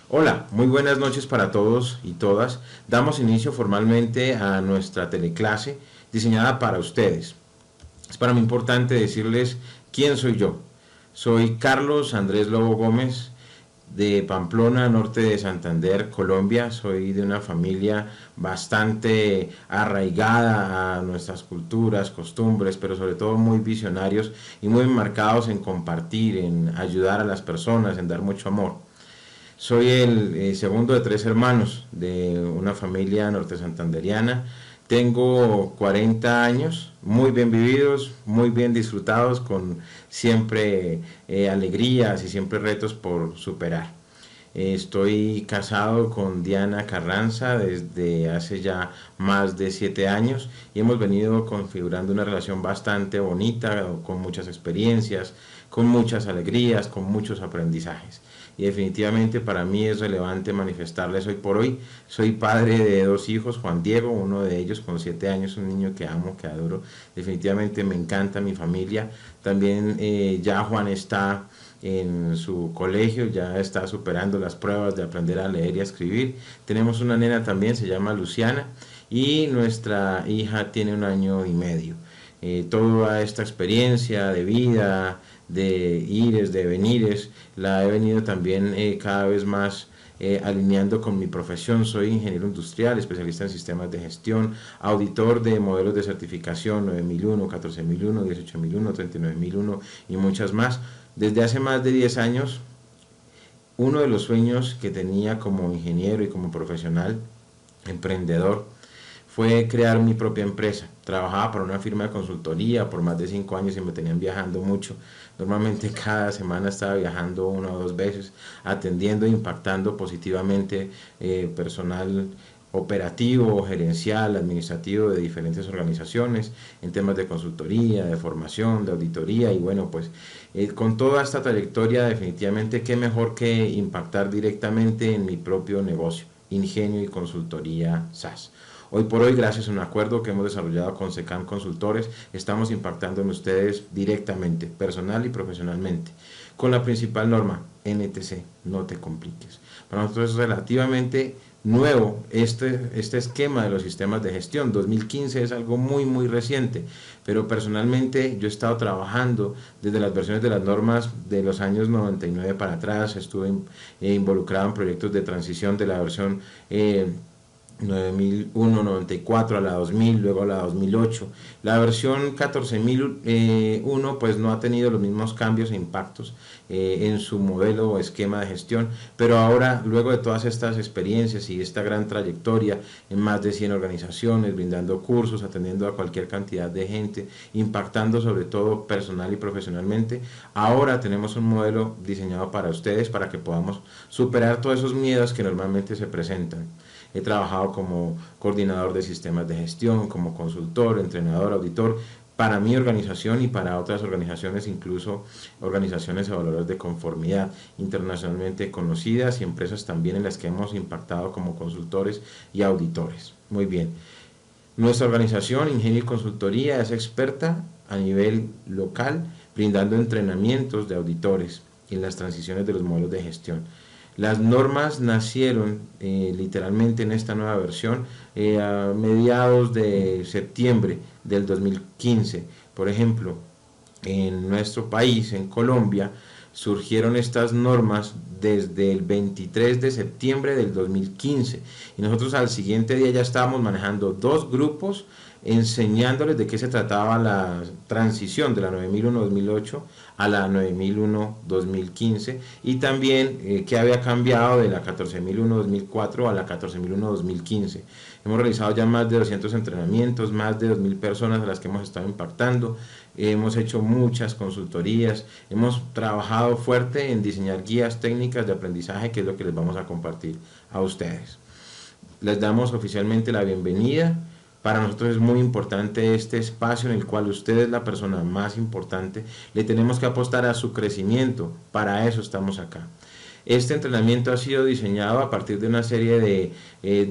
Hola, muy buenas noches para todos y todas. Damos inicio formalmente a nuestra teleclase diseñada para ustedes. Es para mí importante decirles quién soy yo. Soy Carlos Andrés Lobo Gómez, de Pamplona, norte de Santander, Colombia. Soy de una familia bastante arraigada a nuestras culturas, costumbres, pero sobre todo muy visionarios y muy enmarcados en compartir, en ayudar a las personas, en dar mucho amor. Soy el segundo de tres hermanos de una familia norte santanderiana. Tengo 40 años, muy bien vividos, muy bien disfrutados, con siempre alegrías y siempre retos por superar. Estoy casado con Diana Carranza desde hace ya más de 7 años y hemos venido configurando una relación bastante bonita, con muchas experiencias, con muchas alegrías, con muchos aprendizajes. Y definitivamente para mí es relevante manifestarles hoy por hoy. Soy padre de dos hijos, Juan Diego, uno de ellos con 7 años, un niño que amo, que adoro. Definitivamente me encanta mi familia. También ya Juan está en su colegio, ya está superando las pruebas de aprender a leer y a escribir. Tenemos una nena también, se llama Luciana, y nuestra hija tiene 1 año y medio. Toda esta experiencia de vida, de ires, de venires, la he venido también cada vez más alineando con mi profesión. Soy ingeniero industrial, especialista en sistemas de gestión, auditor de modelos de certificación 9001, 14001, 18001, 39001 y muchas más. Desde hace más de 10 años, uno de los sueños que tenía como ingeniero y como profesional, emprendedor, fue crear mi propia empresa. Trabajaba para una firma de consultoría por más de 5 años y me tenían viajando mucho. Normalmente cada semana estaba viajando 1 o 2 veces, atendiendo e impactando positivamente personal operativo, gerencial, administrativo de diferentes organizaciones en temas de consultoría, de formación, de auditoría y bueno, pues con toda esta trayectoria definitivamente qué mejor que impactar directamente en mi propio negocio, Ingenio y Consultoría SAS. Hoy por hoy, gracias a un acuerdo que hemos desarrollado con SECAM Consultores, estamos impactando en ustedes directamente, personal y profesionalmente, con la principal norma, NTC, no te compliques. Para nosotros es relativamente nuevo este esquema de los sistemas de gestión. 2015 es algo muy reciente, pero personalmente yo he estado trabajando desde las versiones de las normas de los años 99 para atrás. Estuve involucrado en proyectos de transición de la versión 9001, 94 a la 2000, luego a la 2008. La versión 14001 pues no ha tenido los mismos cambios e impactos en su modelo o esquema de gestión, pero ahora, luego de todas estas experiencias y esta gran trayectoria en más de 100 organizaciones, brindando cursos, atendiendo a cualquier cantidad de gente, impactando sobre todo personal y profesionalmente, ahora tenemos un modelo diseñado para ustedes, para que podamos superar todos esos miedos que normalmente se presentan. He trabajado como coordinador de sistemas de gestión, como consultor, entrenador, auditor, para mi organización y para otras organizaciones, incluso organizaciones evaluadoras de conformidad internacionalmente conocidas y empresas también en las que hemos impactado como consultores y auditores. Muy bien. Nuestra organización, Ingenio y Consultoría, es experta a nivel local, brindando entrenamientos de auditores en las transiciones de los modelos de gestión. Las normas nacieron literalmente en esta nueva versión a mediados de septiembre del 2015. Por ejemplo, en nuestro país, en Colombia, surgieron estas normas desde el 23 de septiembre del 2015 y nosotros al siguiente día ya estábamos manejando 2 grupos enseñándoles de qué se trataba la transición de la 9001-2008 a la 9001-2015 y también qué había cambiado de la 14001-2004 a la 14001-2015. Hemos realizado ya más de 200 entrenamientos, más de 2000 personas a las que hemos estado impactando, hemos hecho muchas consultorías, hemos trabajado fuerte en diseñar guías técnicas de aprendizaje, que es lo que les vamos a compartir a ustedes. Les damos oficialmente la bienvenida. Para nosotros es muy importante este espacio en el cual usted es la persona más importante. Le tenemos que apostar a su crecimiento. Para eso estamos acá. Este entrenamiento ha sido diseñado a partir de una serie de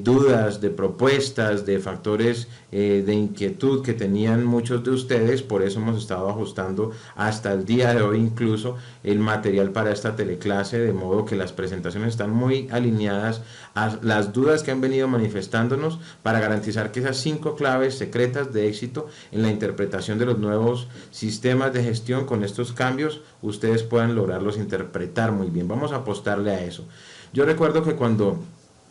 dudas, de propuestas, de factores de inquietud que tenían muchos de ustedes. Por eso hemos estado ajustando hasta el día de hoy incluso el material para esta teleclase, de modo que las presentaciones están muy alineadas a las dudas que han venido manifestándonos, para garantizar que esas 5 claves secretas de éxito en la interpretación de los nuevos sistemas de gestión con estos cambios, ustedes puedan lograrlos interpretar muy bien. Vamos a apostarle a eso. Yo recuerdo que cuando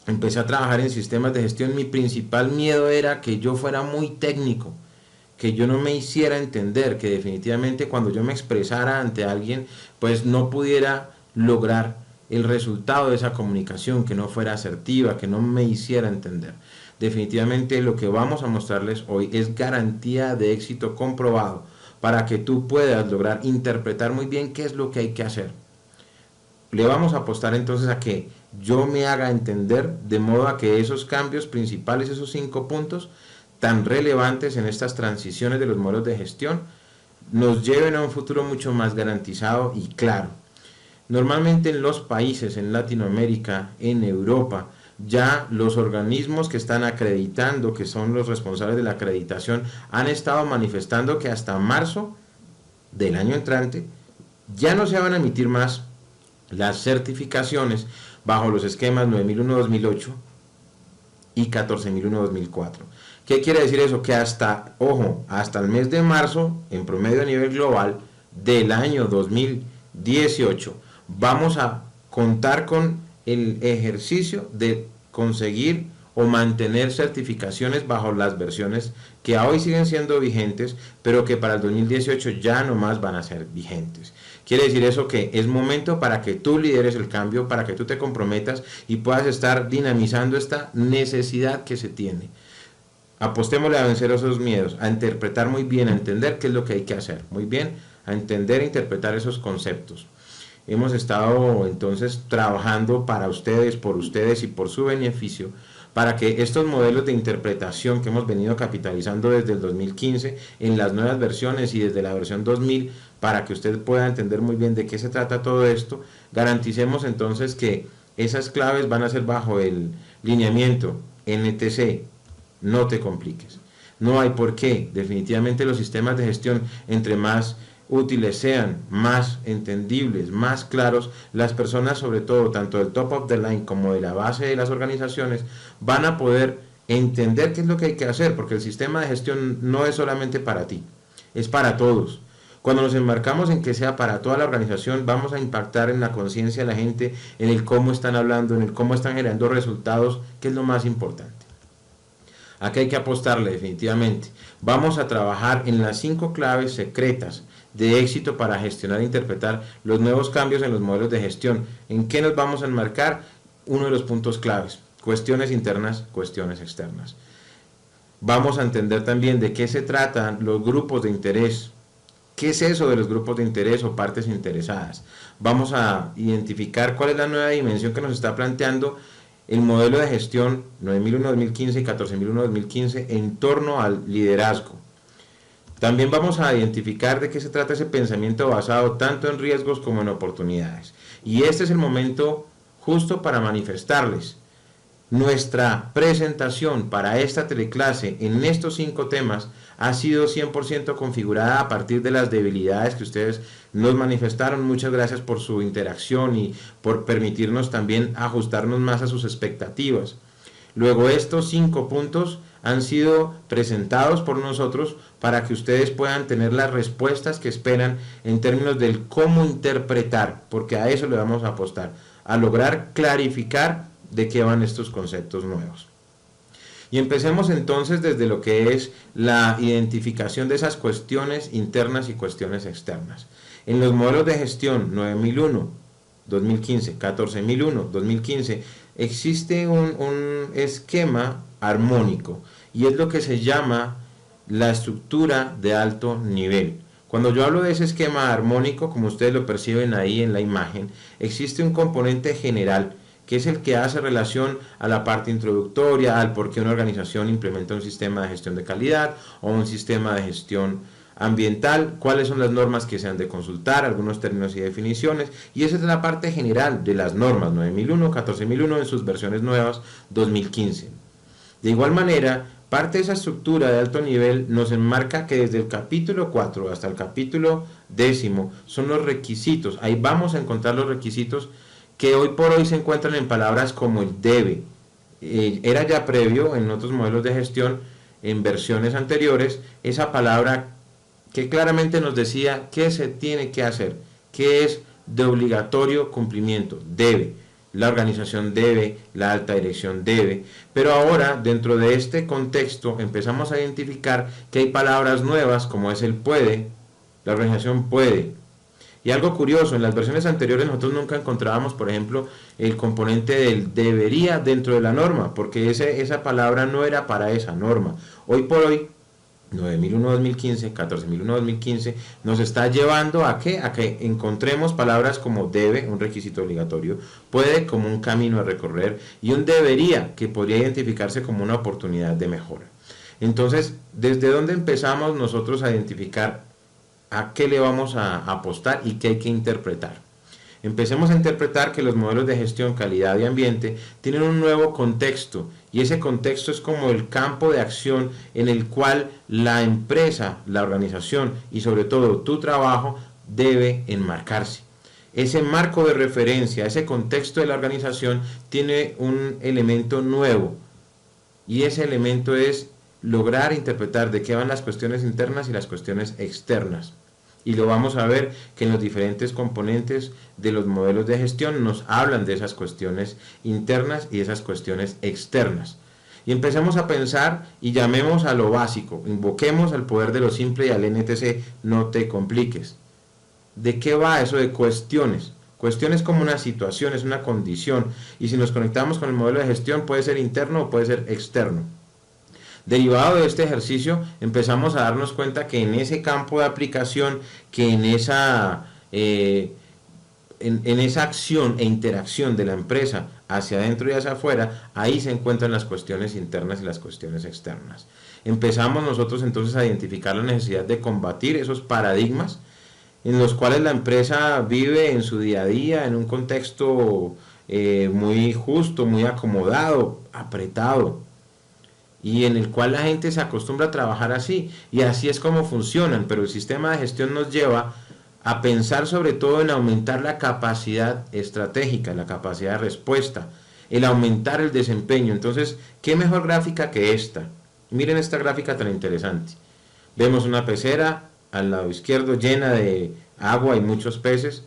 empecé a trabajar en sistemas de gestión, mi principal miedo era que yo fuera muy técnico, que yo no me hiciera entender, que definitivamente cuando yo me expresara ante alguien, pues no pudiera lograr el resultado de esa comunicación, que no fuera asertiva, que no me hiciera entender. Definitivamente lo que vamos a mostrarles hoy es garantía de éxito comprobado para que tú puedas lograr interpretar muy bien qué es lo que hay que hacer. Le vamos a apostar entonces a que yo me haga entender, de modo a que esos cambios principales, esos 5 puntos tan relevantes en estas transiciones de los modelos de gestión, nos lleven a un futuro mucho más garantizado y claro. Normalmente en los países, en Latinoamérica, en Europa, ya los organismos que están acreditando, que son los responsables de la acreditación, han estado manifestando que hasta marzo del año entrante ya no se van a emitir más las certificaciones bajo los esquemas 9001-2008 y 14001-2004. ¿Qué quiere decir eso? Que hasta el mes de marzo, en promedio a nivel global del año 2018, vamos a contar con el ejercicio de conseguir o mantener certificaciones bajo las versiones que hoy siguen siendo vigentes, pero que para el 2018 ya no más van a ser vigentes. Quiere decir eso que es momento para que tú lideres el cambio, para que tú te comprometas y puedas estar dinamizando esta necesidad que se tiene. Apostémosle a vencer esos miedos, a interpretar muy bien, a entender qué es lo que hay que hacer, muy bien, a entender e interpretar esos conceptos. Hemos estado entonces trabajando para ustedes, por ustedes y por su beneficio, para que estos modelos de interpretación que hemos venido capitalizando desde el 2015 en las nuevas versiones y desde la versión 2000, para que usted pueda entender muy bien de qué se trata todo esto, garanticemos entonces que esas claves van a ser bajo el lineamiento NTC, no te compliques. No hay por qué. Definitivamente los sistemas de gestión, entre más útiles sean, más entendibles, más claros, las personas, sobre todo tanto del top of the line como de la base de las organizaciones, van a poder entender qué es lo que hay que hacer, porque el sistema de gestión no es solamente para ti, es para todos. Cuando nos enmarcamos en que sea para toda la organización, vamos a impactar en la conciencia de la gente, en el cómo están hablando, en el cómo están generando resultados, que es lo más importante. Aquí hay que apostarle definitivamente. Vamos a trabajar en las 5 claves secretas de éxito para gestionar e interpretar los nuevos cambios en los modelos de gestión. ¿En qué nos vamos a enmarcar? Uno de los puntos claves: cuestiones internas, cuestiones externas. Vamos a entender también de qué se tratan los grupos de interés. ¿Qué es eso de los grupos de interés o partes interesadas? Vamos a identificar cuál es la nueva dimensión que nos está planteando el modelo de gestión 9001-2015 y 14001-2015 en torno al liderazgo. También vamos a identificar de qué se trata ese pensamiento basado tanto en riesgos como en oportunidades. Y este es el momento justo para manifestarles nuestra presentación para esta teleclase en estos 5 temas. Ha sido 100% configurada a partir de las debilidades que ustedes nos manifestaron. Muchas gracias por su interacción y por permitirnos también ajustarnos más a sus expectativas. Luego, estos 5 puntos han sido presentados por nosotros para que ustedes puedan tener las respuestas que esperan en términos del cómo interpretar, porque a eso le vamos a apostar, a lograr clarificar de qué van estos conceptos nuevos. Y empecemos entonces desde lo que es la identificación de esas cuestiones internas y cuestiones externas. En los modelos de gestión 9001-2015, 14001-2015, existe un esquema armónico y es lo que se llama la estructura de alto nivel. Cuando yo hablo de ese esquema armónico, como ustedes lo perciben ahí en la imagen, existe un componente general que es el que hace relación a la parte introductoria, al por qué una organización implementa un sistema de gestión de calidad o un sistema de gestión Ambiental, cuáles son las normas que se han de consultar, algunos términos y definiciones, y esa es la parte general de las normas 9001, 14001 en sus versiones nuevas 2015. De igual manera, parte de esa estructura de alto nivel nos enmarca que desde el capítulo 4 hasta el capítulo 10 son los requisitos. Ahí vamos a encontrar los requisitos que hoy por hoy se encuentran en palabras como el debe. Era ya previo en otros modelos de gestión, en versiones anteriores, esa palabra que claramente nos decía qué se tiene que hacer, qué es de obligatorio cumplimiento, debe. La organización debe, la alta dirección debe, pero ahora dentro de este contexto empezamos a identificar que hay palabras nuevas como es el puede, la organización puede. Y algo curioso, en las versiones anteriores nosotros nunca encontrábamos, por ejemplo, el componente del debería dentro de la norma, porque esa palabra no era para esa norma. Hoy por hoy, 9001-2015, 14001-2015, nos está llevando a que encontremos palabras como debe, un requisito obligatorio, puede como un camino a recorrer, y un debería, que podría identificarse como una oportunidad de mejora. Entonces, ¿desde dónde empezamos nosotros a identificar a qué le vamos a apostar y qué hay que interpretar? Empecemos a interpretar que los modelos de gestión, calidad y ambiente tienen un nuevo contexto, y ese contexto es como el campo de acción en el cual la empresa, la organización y sobre todo tu trabajo debe enmarcarse. Ese marco de referencia, ese contexto de la organización tiene un elemento nuevo, y ese elemento es lograr interpretar de qué van las cuestiones internas y las cuestiones externas. Y lo vamos a ver que en los diferentes componentes de los modelos de gestión nos hablan de esas cuestiones internas y esas cuestiones externas. Y empecemos a pensar y llamemos a lo básico, invoquemos al poder de lo simple y al NTC, no te compliques. ¿De qué va eso de cuestiones? Cuestiones como una situación, es una condición, y si nos conectamos con el modelo de gestión puede ser interno o puede ser externo. Derivado de este ejercicio, empezamos a darnos cuenta que en ese campo de aplicación, que en esa acción e interacción de la empresa hacia adentro y hacia afuera, ahí se encuentran las cuestiones internas y las cuestiones externas. Empezamos nosotros entonces a identificar la necesidad de combatir esos paradigmas en los cuales la empresa vive en su día a día, en un contexto muy justo, muy acomodado, apretado, y en el cual la gente se acostumbra a trabajar así, y así es como funcionan, pero el sistema de gestión nos lleva a pensar sobre todo en aumentar la capacidad estratégica, la capacidad de respuesta, el aumentar el desempeño. Entonces, ¿qué mejor gráfica que esta? Miren esta gráfica tan interesante. Vemos una pecera al lado izquierdo llena de agua y muchos peces,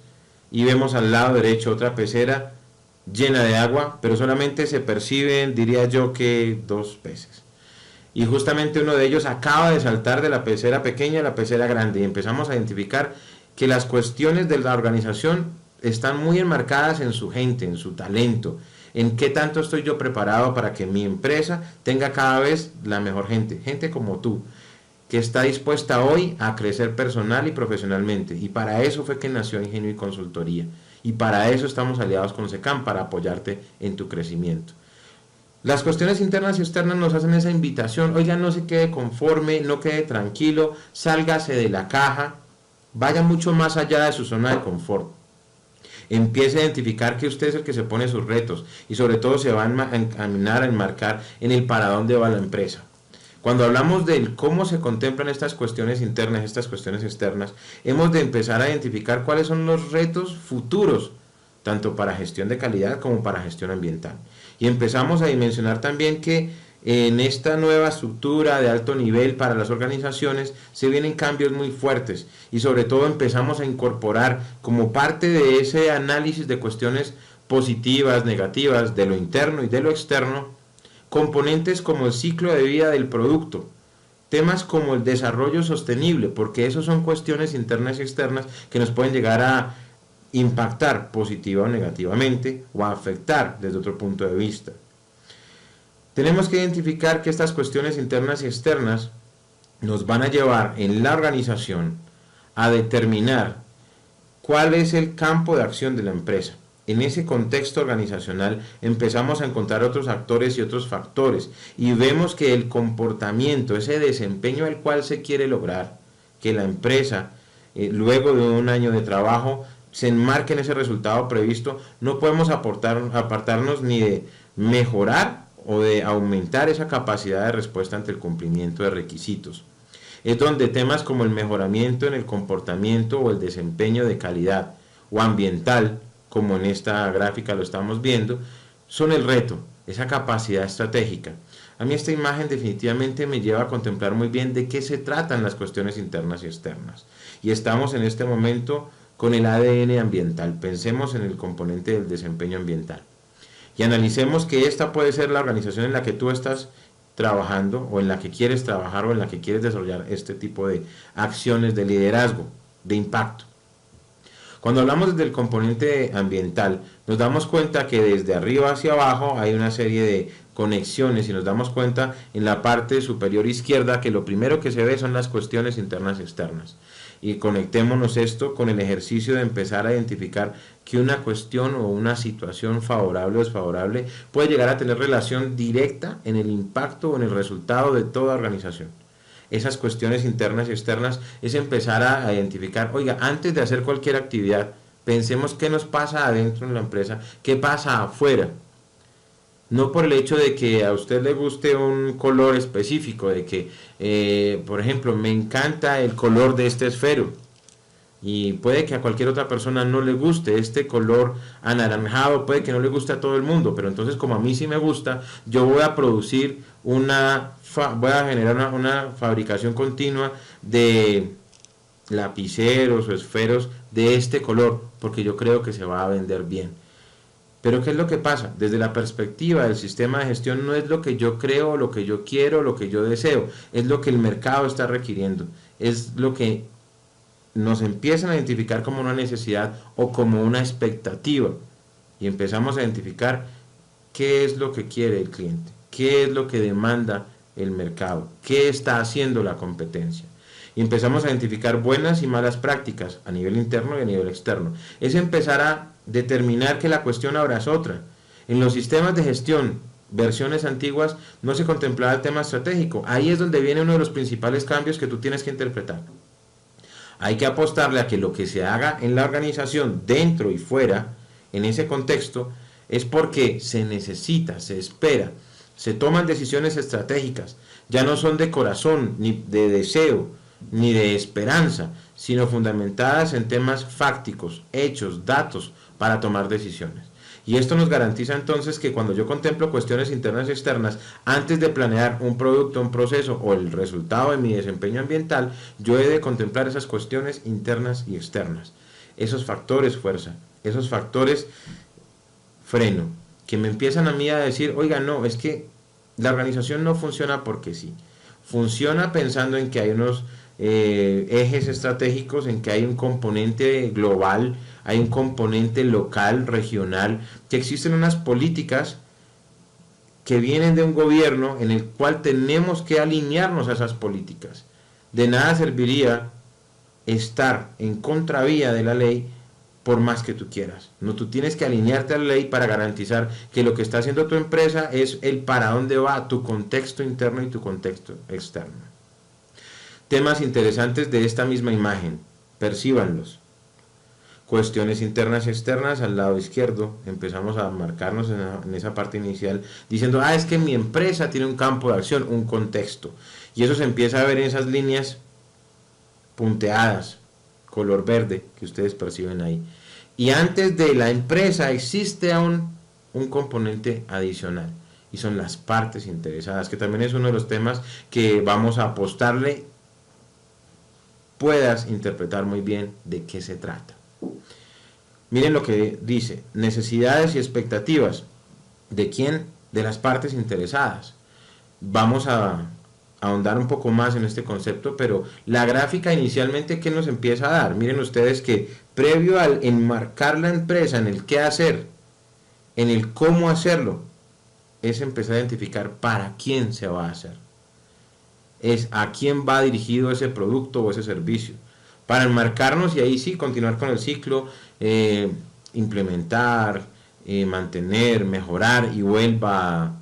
y vemos al lado derecho otra pecera llena de agua, pero solamente se perciben, diría yo, que 2 peces. Y justamente uno de ellos acaba de saltar de la pecera pequeña a la pecera grande, y empezamos a identificar que las cuestiones de la organización están muy enmarcadas en su gente, en su talento, en qué tanto estoy yo preparado para que mi empresa tenga cada vez la mejor gente, gente como tú, que está dispuesta hoy a crecer personal y profesionalmente, y para eso fue que nació Ingenio y Consultoría, y para eso estamos aliados con SECAM, para apoyarte en tu crecimiento. Las cuestiones internas y externas nos hacen esa invitación: oiga, no se quede conforme, no quede tranquilo, sálgase de la caja, vaya mucho más allá de su zona de confort. Empiece a identificar que usted es el que se pone sus retos, y sobre todo se va a encaminar a enmarcar en el para dónde va la empresa. Cuando hablamos de cómo se contemplan estas cuestiones internas, estas cuestiones externas, hemos de empezar a identificar cuáles son los retos futuros, tanto para gestión de calidad como para gestión ambiental. Y empezamos a dimensionar también que en esta nueva estructura de alto nivel para las organizaciones se vienen cambios muy fuertes, y sobre todo empezamos a incorporar como parte de ese análisis de cuestiones positivas, negativas, de lo interno y de lo externo, componentes como el ciclo de vida del producto, temas como el desarrollo sostenible, porque eso son cuestiones internas y externas que nos pueden llegar a impactar positiva o negativamente, o a afectar desde otro punto de vista. Tenemos que identificar que estas cuestiones internas y externas nos van a llevar en la organización a determinar cuál es el campo de acción de la empresa. En ese contexto organizacional empezamos a encontrar otros actores y otros factores, y vemos que el comportamiento, ese desempeño al cual se quiere lograr, que la empresa, luego de un año de trabajo, se enmarque en ese resultado previsto, no podemos apartarnos ni de mejorar o de aumentar esa capacidad de respuesta ante el cumplimiento de requisitos. Es donde temas como el mejoramiento en el comportamiento o el desempeño de calidad o ambiental, como en esta gráfica lo estamos viendo, son el reto, esa capacidad estratégica. A mí esta imagen definitivamente me lleva a contemplar muy bien de qué se tratan las cuestiones internas y externas. Y estamos en este momento con el ADN ambiental. Pensemos en el componente del desempeño ambiental. Y analicemos que esta puede ser la organización en la que tú estás trabajando o en la que quieres trabajar o en la que quieres desarrollar este tipo de acciones de liderazgo, de impacto. Cuando hablamos del componente ambiental, nos damos cuenta que desde arriba hacia abajo hay una serie de conexiones y nos damos cuenta en la parte superior izquierda que lo primero que se ve son las cuestiones internas y externas. Y conectémonos esto con el ejercicio de empezar a identificar que una cuestión o una situación favorable o desfavorable puede llegar a tener relación directa en el impacto o en el resultado de toda organización. Esas cuestiones internas y externas es empezar a identificar, oiga, antes de hacer cualquier actividad, pensemos qué nos pasa adentro en la empresa, qué pasa afuera. No por el hecho de que a usted le guste un color específico, de que, por ejemplo, me encanta el color de este esfero y puede que a cualquier otra persona no le guste este color anaranjado, puede que no le guste a todo el mundo, pero entonces como a mí sí me gusta, yo voy a producir voy a generar una fabricación continua de lapiceros o esferos de este color, porque yo creo que se va a vender bien. Pero ¿qué es lo que pasa? Desde la perspectiva del sistema de gestión no es lo que yo creo, lo que yo quiero, lo que yo deseo, es lo que el mercado está requiriendo, es lo que nos empiezan a identificar como una necesidad o como una expectativa y empezamos a identificar qué es lo que quiere el cliente, qué es lo que demanda el mercado, qué está haciendo la competencia. Y empezamos a identificar buenas y malas prácticas a nivel interno y a nivel externo. Es empezar a determinar que la cuestión ahora es otra. En los sistemas de gestión, versiones antiguas, no se contemplaba el tema estratégico. Ahí es donde viene uno de los principales cambios que tú tienes que interpretar. Hay que apostarle a que lo que se haga en la organización, dentro y fuera, en ese contexto, es porque se necesita, se espera, se toman decisiones estratégicas, ya no son de corazón, ni de deseo, ni de esperanza, sino fundamentadas en temas fácticos, hechos, datos, para tomar decisiones. Y esto nos garantiza entonces que cuando yo contemplo cuestiones internas y externas, antes de planear un producto, un proceso o el resultado de mi desempeño ambiental, yo he de contemplar esas cuestiones internas y externas. Esos factores fuerza, esos factores freno, que me empiezan a mí a decir, oiga, no, es que la organización no funciona porque sí. Funciona pensando en que hay unos ejes estratégicos, en que hay un componente global, hay un componente local, regional, que existen unas políticas que vienen de un gobierno en el cual tenemos que alinearnos a esas políticas. De nada serviría estar en contravía de la ley por más que tú quieras. No, tú tienes que alinearte a la ley para garantizar que lo que está haciendo tu empresa es el para dónde va tu contexto interno y tu contexto externo. Temas interesantes de esta misma imagen, percíbanlos. Cuestiones internas y externas al lado izquierdo, empezamos a marcarnos en esa parte inicial diciendo, es que mi empresa tiene un campo de acción, un contexto, y eso se empieza a ver en esas líneas punteadas, color verde que ustedes perciben ahí. Y antes de la empresa existe aún un componente adicional y son las partes interesadas, que también es uno de los temas que vamos a apostarle puedas interpretar muy bien de qué se trata. Miren lo que dice, necesidades y expectativas. ¿De quién? De las partes interesadas. Vamos a ahondar un poco más en este concepto, pero la gráfica inicialmente, ¿qué nos empieza a dar? Miren ustedes que previo al enmarcar la empresa en el qué hacer, en el cómo hacerlo, es empezar a identificar para quién se va a hacer. Es a quién va dirigido ese producto o ese servicio. Para enmarcarnos y ahí sí continuar con el ciclo, implementar, mantener, mejorar y vuelva a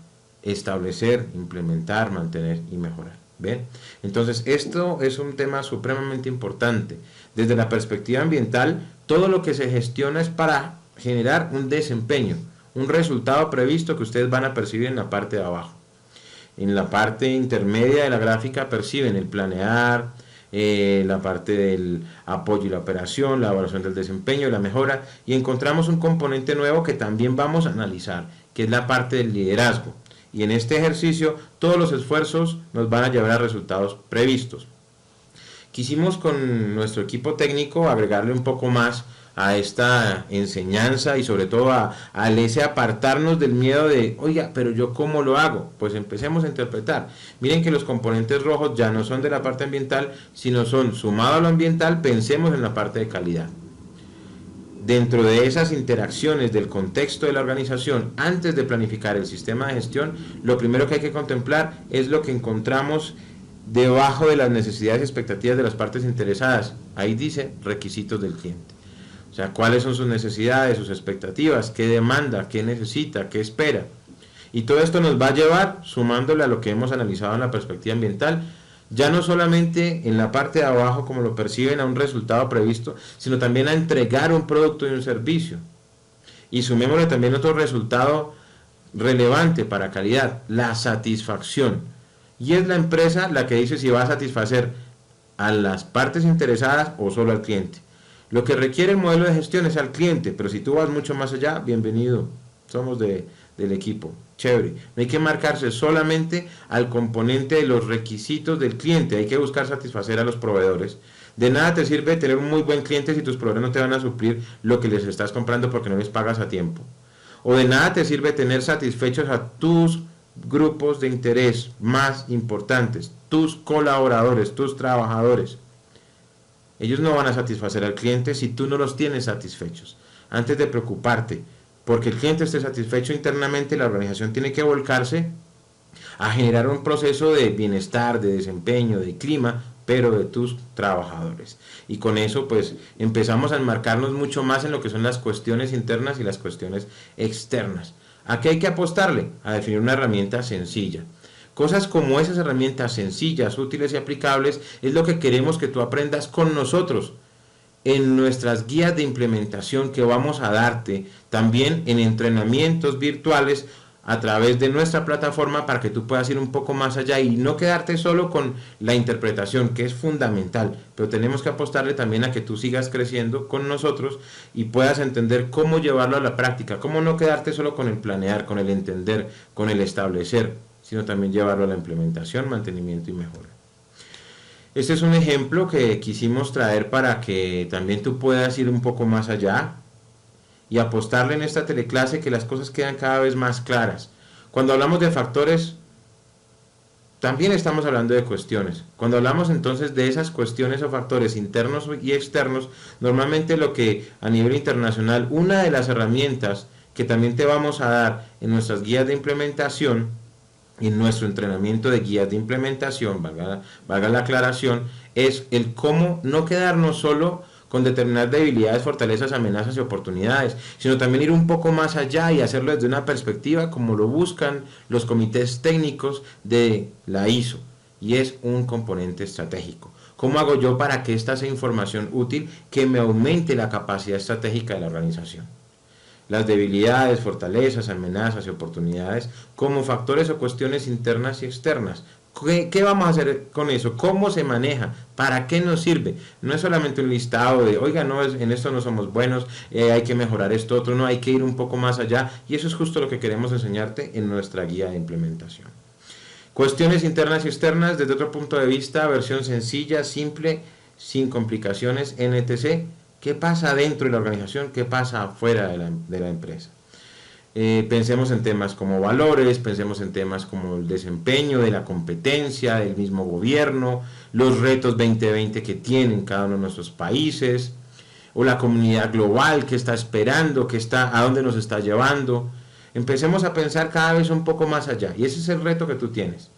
establecer, implementar, mantener y mejorar. ¿Ven? Entonces, esto es un tema supremamente importante. Desde la perspectiva ambiental, todo lo que se gestiona es para generar un desempeño, un resultado previsto que ustedes van a percibir en la parte de abajo. En la parte intermedia de la gráfica perciben el planear, la parte del apoyo y la operación, la evaluación del desempeño y la mejora, y encontramos un componente nuevo que también vamos a analizar, que es la parte del liderazgo. Y en este ejercicio todos los esfuerzos nos van a llevar a resultados previstos. Quisimos con nuestro equipo técnico agregarle un poco más a esta enseñanza y sobre todo a ese apartarnos del miedo de, oiga, pero yo ¿cómo lo hago? Pues empecemos a interpretar. Miren que los componentes rojos ya no son de la parte ambiental, sino son, sumado a lo ambiental, pensemos en la parte de calidad. Dentro de esas interacciones del contexto de la organización, antes de planificar el sistema de gestión, lo primero que hay que contemplar es lo que encontramos debajo de las necesidades y expectativas de las partes interesadas. Ahí dice requisitos del cliente. O sea, cuáles son sus necesidades, sus expectativas, qué demanda, qué necesita, qué espera. Y todo esto nos va a llevar, sumándole a lo que hemos analizado en la perspectiva ambiental, ya no solamente en la parte de abajo como lo perciben a un resultado previsto, sino también a entregar un producto y un servicio. Y sumémosle también otro resultado relevante para calidad, la satisfacción. Y es la empresa la que dice si va a satisfacer a las partes interesadas o solo al cliente. Lo que requiere el modelo de gestión es al cliente, pero si tú vas mucho más allá, bienvenido, somos del equipo, chévere. No hay que marcarse solamente al componente de los requisitos del cliente, hay que buscar satisfacer a los proveedores. De nada te sirve tener un muy buen cliente si tus proveedores no te van a suplir lo que les estás comprando porque no les pagas a tiempo. O de nada te sirve tener satisfechos a tus grupos de interés más importantes, tus colaboradores, tus trabajadores. Ellos no van a satisfacer al cliente si tú no los tienes satisfechos. Antes de preocuparte porque el cliente esté satisfecho internamente, la organización tiene que volcarse a generar un proceso de bienestar, de desempeño, de clima, pero de tus trabajadores. Y con eso pues empezamos a enmarcarnos mucho más en lo que son las cuestiones internas y las cuestiones externas. ¿A qué hay que apostarle? A definir una herramienta sencilla. Cosas como esas herramientas sencillas, útiles y aplicables es lo que queremos que tú aprendas con nosotros en nuestras guías de implementación que vamos a darte, también en entrenamientos virtuales a través de nuestra plataforma para que tú puedas ir un poco más allá y no quedarte solo con la interpretación, que es fundamental, pero tenemos que apostarle también a que tú sigas creciendo con nosotros y puedas entender cómo llevarlo a la práctica, cómo no quedarte solo con el planear, con el entender, con el establecer, sino también llevarlo a la implementación, mantenimiento y mejora. Este es un ejemplo que quisimos traer para que también tú puedas ir un poco más allá y apostarle en esta teleclase que las cosas quedan cada vez más claras. Cuando hablamos de factores, también estamos hablando de cuestiones. Cuando hablamos entonces de esas cuestiones o factores internos y externos, normalmente lo que a nivel internacional, una de las herramientas que también te vamos a dar en nuestras guías de implementación, en nuestro entrenamiento de guías de implementación, valga la aclaración, es el cómo no quedarnos solo con determinadas debilidades, fortalezas, amenazas y oportunidades, sino también ir un poco más allá y hacerlo desde una perspectiva como lo buscan los comités técnicos de la ISO, y es un componente estratégico. ¿Cómo hago yo para que esta sea información útil que me aumente la capacidad estratégica de la organización? Las debilidades, fortalezas, amenazas y oportunidades como factores o cuestiones internas y externas. ¿Qué vamos a hacer con eso? ¿Cómo se maneja? ¿Para qué nos sirve? No es solamente un listado de, oiga, no, en esto no somos buenos, hay que mejorar esto otro, no, hay que ir un poco más allá, y eso es justo lo que queremos enseñarte en nuestra guía de implementación. Cuestiones internas y externas desde otro punto de vista, versión sencilla, simple, sin complicaciones, NTC. ¿Qué pasa dentro de la organización? ¿Qué pasa afuera de la empresa? Pensemos en temas como valores, pensemos en temas como el desempeño de la competencia, del mismo gobierno, los retos 2020 que tienen cada uno de nuestros países, o la comunidad global que está esperando, a dónde nos está llevando. Empecemos a pensar cada vez un poco más allá, y ese es el reto que tú tienes.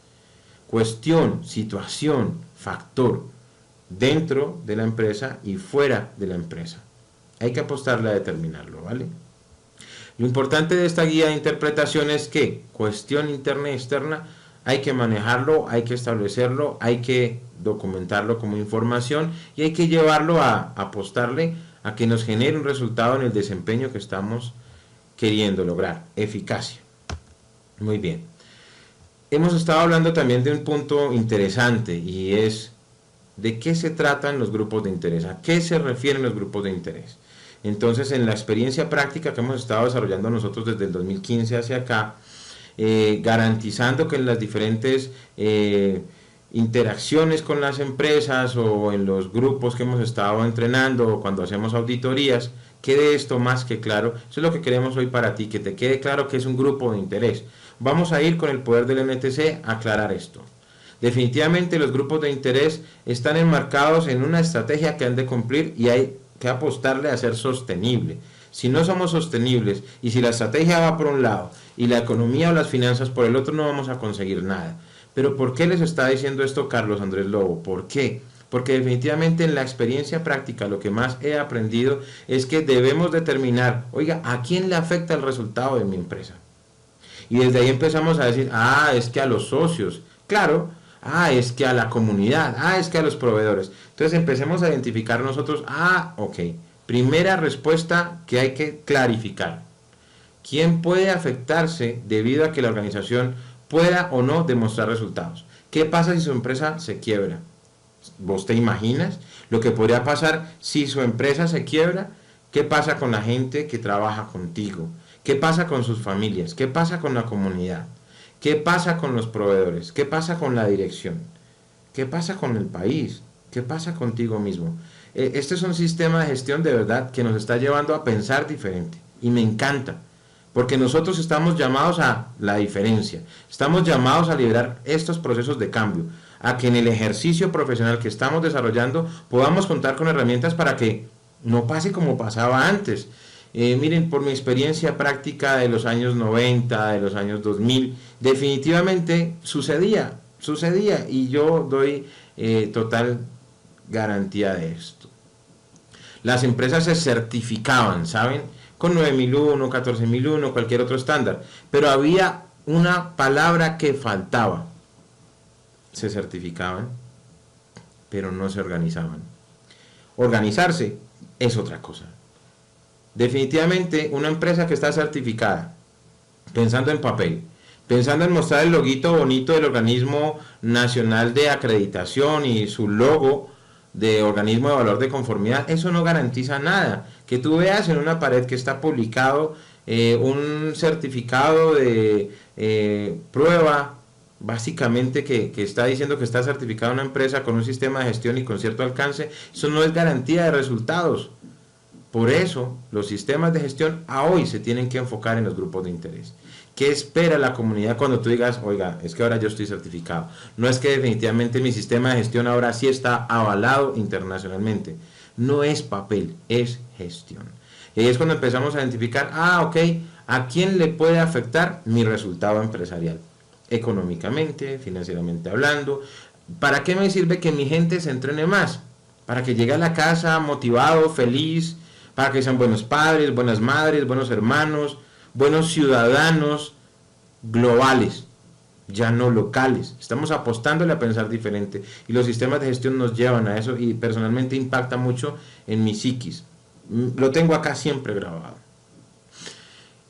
Cuestión, situación, factor, dentro de la empresa y fuera de la empresa. Hay que apostarle a determinarlo, ¿vale? Lo importante de esta guía de interpretación es que cuestión interna y externa hay que manejarlo, hay que establecerlo, hay que documentarlo como información y hay que llevarlo a apostarle a que nos genere un resultado en el desempeño que estamos queriendo lograr, eficacia. Muy bien. Hemos estado hablando también de un punto interesante y es de qué se tratan los grupos de interés, a qué se refieren los grupos de interés. Entonces, en la experiencia práctica que hemos estado desarrollando nosotros desde el 2015 hacia acá, garantizando que en las diferentes interacciones con las empresas o en los grupos que hemos estado entrenando o cuando hacemos auditorías, quede esto más que claro. Eso es lo que queremos hoy para ti, que te quede claro que es un grupo de interés. Vamos a ir con el poder del NTC a aclarar esto. Definitivamente los grupos de interés están enmarcados en una estrategia que han de cumplir y hay que apostarle a ser sostenible. Si no somos sostenibles y si la estrategia va por un lado y la economía o las finanzas por el otro, no vamos a conseguir nada. Pero ¿por qué les está diciendo esto Carlos Andrés Lobo? ¿Por qué? Porque definitivamente en la experiencia práctica lo que más he aprendido es que debemos determinar, oiga, ¿a quién le afecta el resultado de mi empresa? Y desde ahí empezamos a decir, es que a los socios, claro, es que a la comunidad, es que a los proveedores. Entonces empecemos a identificar nosotros, ok, primera respuesta que hay que clarificar. ¿Quién puede afectarse debido a que la organización pueda o no demostrar resultados? ¿Qué pasa si su empresa se quiebra? ¿Vos te imaginas lo que podría pasar si su empresa se quiebra? ¿Qué pasa con la gente que trabaja contigo? ¿Qué pasa con sus familias? ¿Qué pasa con la comunidad? ¿Qué pasa con los proveedores? ¿Qué pasa con la dirección? ¿Qué pasa con el país? ¿Qué pasa contigo mismo? Este es un sistema de gestión de verdad que nos está llevando a pensar diferente y me encanta. Porque nosotros estamos llamados a la diferencia, estamos llamados a liderar estos procesos de cambio, a que en el ejercicio profesional que estamos desarrollando podamos contar con herramientas para que no pase como pasaba antes. Miren, por mi experiencia práctica de los años 90, de los años 2000, definitivamente sucedía y yo doy total garantía de esto. Las empresas se certificaban, ¿saben? Con 9001, 14001, cualquier otro estándar, pero había una palabra que faltaba. Se certificaban, pero no se organizaban. Organizarse es otra cosa. Definitivamente una empresa que está certificada, pensando en papel, pensando en mostrar el loguito bonito del organismo nacional de acreditación y su logo de organismo de valor de conformidad, eso no garantiza nada. Que tú veas en una pared que está publicado un certificado de prueba, básicamente que está diciendo que está certificada una empresa con un sistema de gestión y con cierto alcance, eso no es garantía de resultados. Por eso los sistemas de gestión a hoy se tienen que enfocar en los grupos de interés. ¿Qué espera la comunidad cuando tú digas, oiga, es que ahora yo estoy certificado? No es que definitivamente mi sistema de gestión ahora sí está avalado internacionalmente. No es papel, es gestión. Y ahí es cuando empezamos a identificar, ok, ¿a quién le puede afectar mi resultado empresarial? Económicamente, financieramente hablando. ¿Para qué me sirve que mi gente se entrene más? Para que llegue a la casa motivado, feliz, para que sean buenos padres, buenas madres, buenos hermanos, buenos ciudadanos globales, ya no locales. Estamos apostándole a pensar diferente y los sistemas de gestión nos llevan a eso y personalmente impacta mucho en mi psiquis. Lo tengo acá siempre grabado.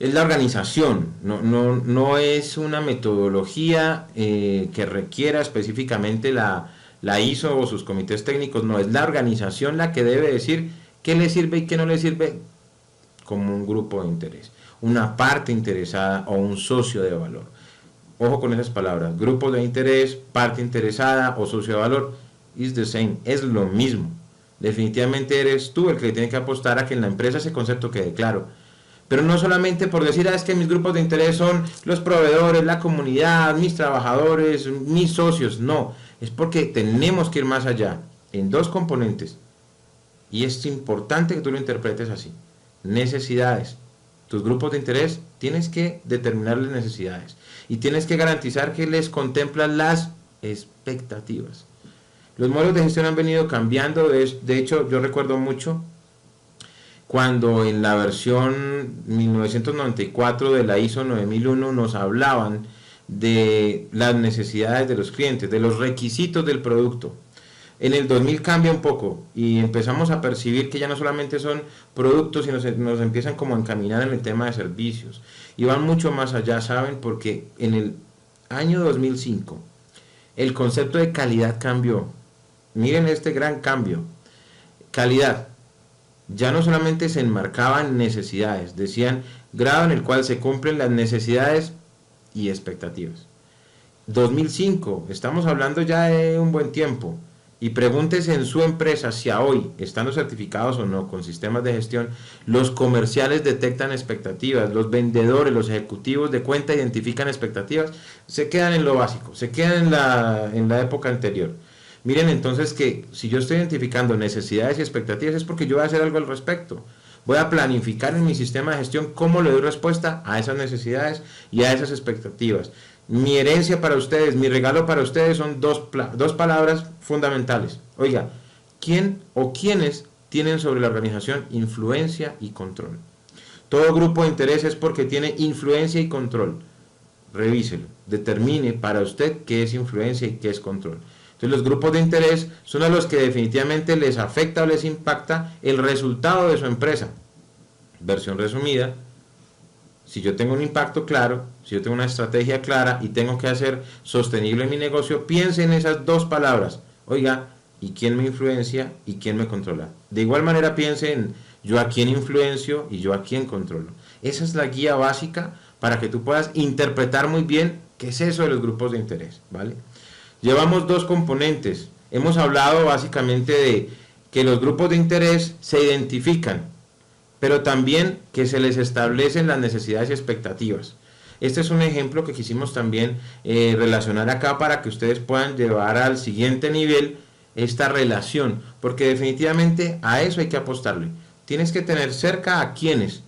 Es la organización, no es una metodología que requiera específicamente la ISO o sus comités técnicos, no, es la organización la que debe decir qué le sirve y qué no le sirve como un grupo de interés, una parte interesada o un socio de valor. Ojo con esas palabras, grupo de interés, parte interesada o socio de valor, is the same, es lo mismo. Definitivamente eres tú el que tiene que apostar a que en la empresa ese concepto quede claro. Pero no solamente por decir, es que mis grupos de interés son los proveedores, la comunidad, mis trabajadores, mis socios. No, es porque tenemos que ir más allá en dos componentes. Y es importante que tú lo interpretes así. Necesidades. Tus grupos de interés tienes que determinarles necesidades. Y tienes que garantizar que les contemplas las expectativas. Los modelos de gestión han venido cambiando. De hecho, yo recuerdo mucho cuando en la versión 1994 de la ISO 9001 nos hablaban de las necesidades de los clientes, de los requisitos del producto. En el 2000 cambia un poco y empezamos a percibir que ya no solamente son productos, sino nos empiezan como a encaminar en el tema de servicios. Y van mucho más allá, ¿saben? Porque en el año 2005 el concepto de calidad cambió. Miren este gran cambio. Calidad. Ya no solamente se enmarcaban necesidades, decían grado en el cual se cumplen las necesidades y expectativas. 2005, estamos hablando ya de un buen tiempo. Y pregúntese en su empresa si a hoy, estando certificados o no con sistemas de gestión, los comerciales detectan expectativas, los vendedores, los ejecutivos de cuenta identifican expectativas, se quedan en lo básico, se quedan en la época anterior. Miren entonces que si yo estoy identificando necesidades y expectativas es porque yo voy a hacer algo al respecto. Voy a planificar en mi sistema de gestión cómo le doy respuesta a esas necesidades y a esas expectativas. Mi herencia para ustedes, mi regalo para ustedes son dos palabras fundamentales. Oiga, ¿quién o quiénes tienen sobre la organización influencia y control? Todo grupo de interés es porque tiene influencia y control. Revíselo, determine para usted qué es influencia y qué es control. Entonces los grupos de interés son a los que definitivamente les afecta o les impacta el resultado de su empresa. Versión resumida. Si yo tengo un impacto claro, si yo tengo una estrategia clara y tengo que hacer sostenible mi negocio, piense en esas dos palabras. Oiga, ¿y quién me influencia y quién me controla? De igual manera piense en yo a quién influencio y yo a quién controlo. Esa es la guía básica para que tú puedas interpretar muy bien qué es eso de los grupos de interés, ¿vale? Llevamos dos componentes. Hemos hablado básicamente de que los grupos de interés se identifican, pero también que se les establecen las necesidades y expectativas. Este es un ejemplo que quisimos también relacionar acá para que ustedes puedan llevar al siguiente nivel esta relación, porque definitivamente a eso hay que apostarle. Tienes que tener cerca a quienes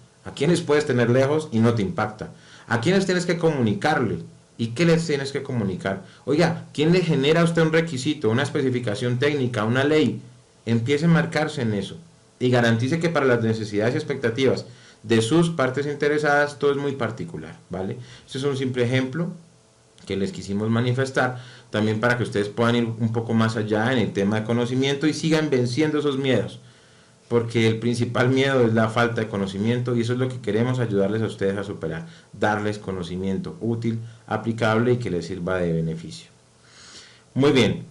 puedes tener lejos y no te impacta, a quienes tienes que comunicarle y qué les tienes que comunicar. Oiga, ¿quién le genera a usted un requisito, una especificación técnica, una ley? Empiece a marcarse en eso y garantice que para las necesidades y expectativas de sus partes interesadas todo es muy particular, ¿vale? Este es un simple ejemplo que les quisimos manifestar también para que ustedes puedan ir un poco más allá en el tema de conocimiento y sigan venciendo esos miedos, porque el principal miedo es la falta de conocimiento y eso es lo que queremos ayudarles a ustedes a superar, darles conocimiento útil, aplicable y que les sirva de beneficio. Muy bien.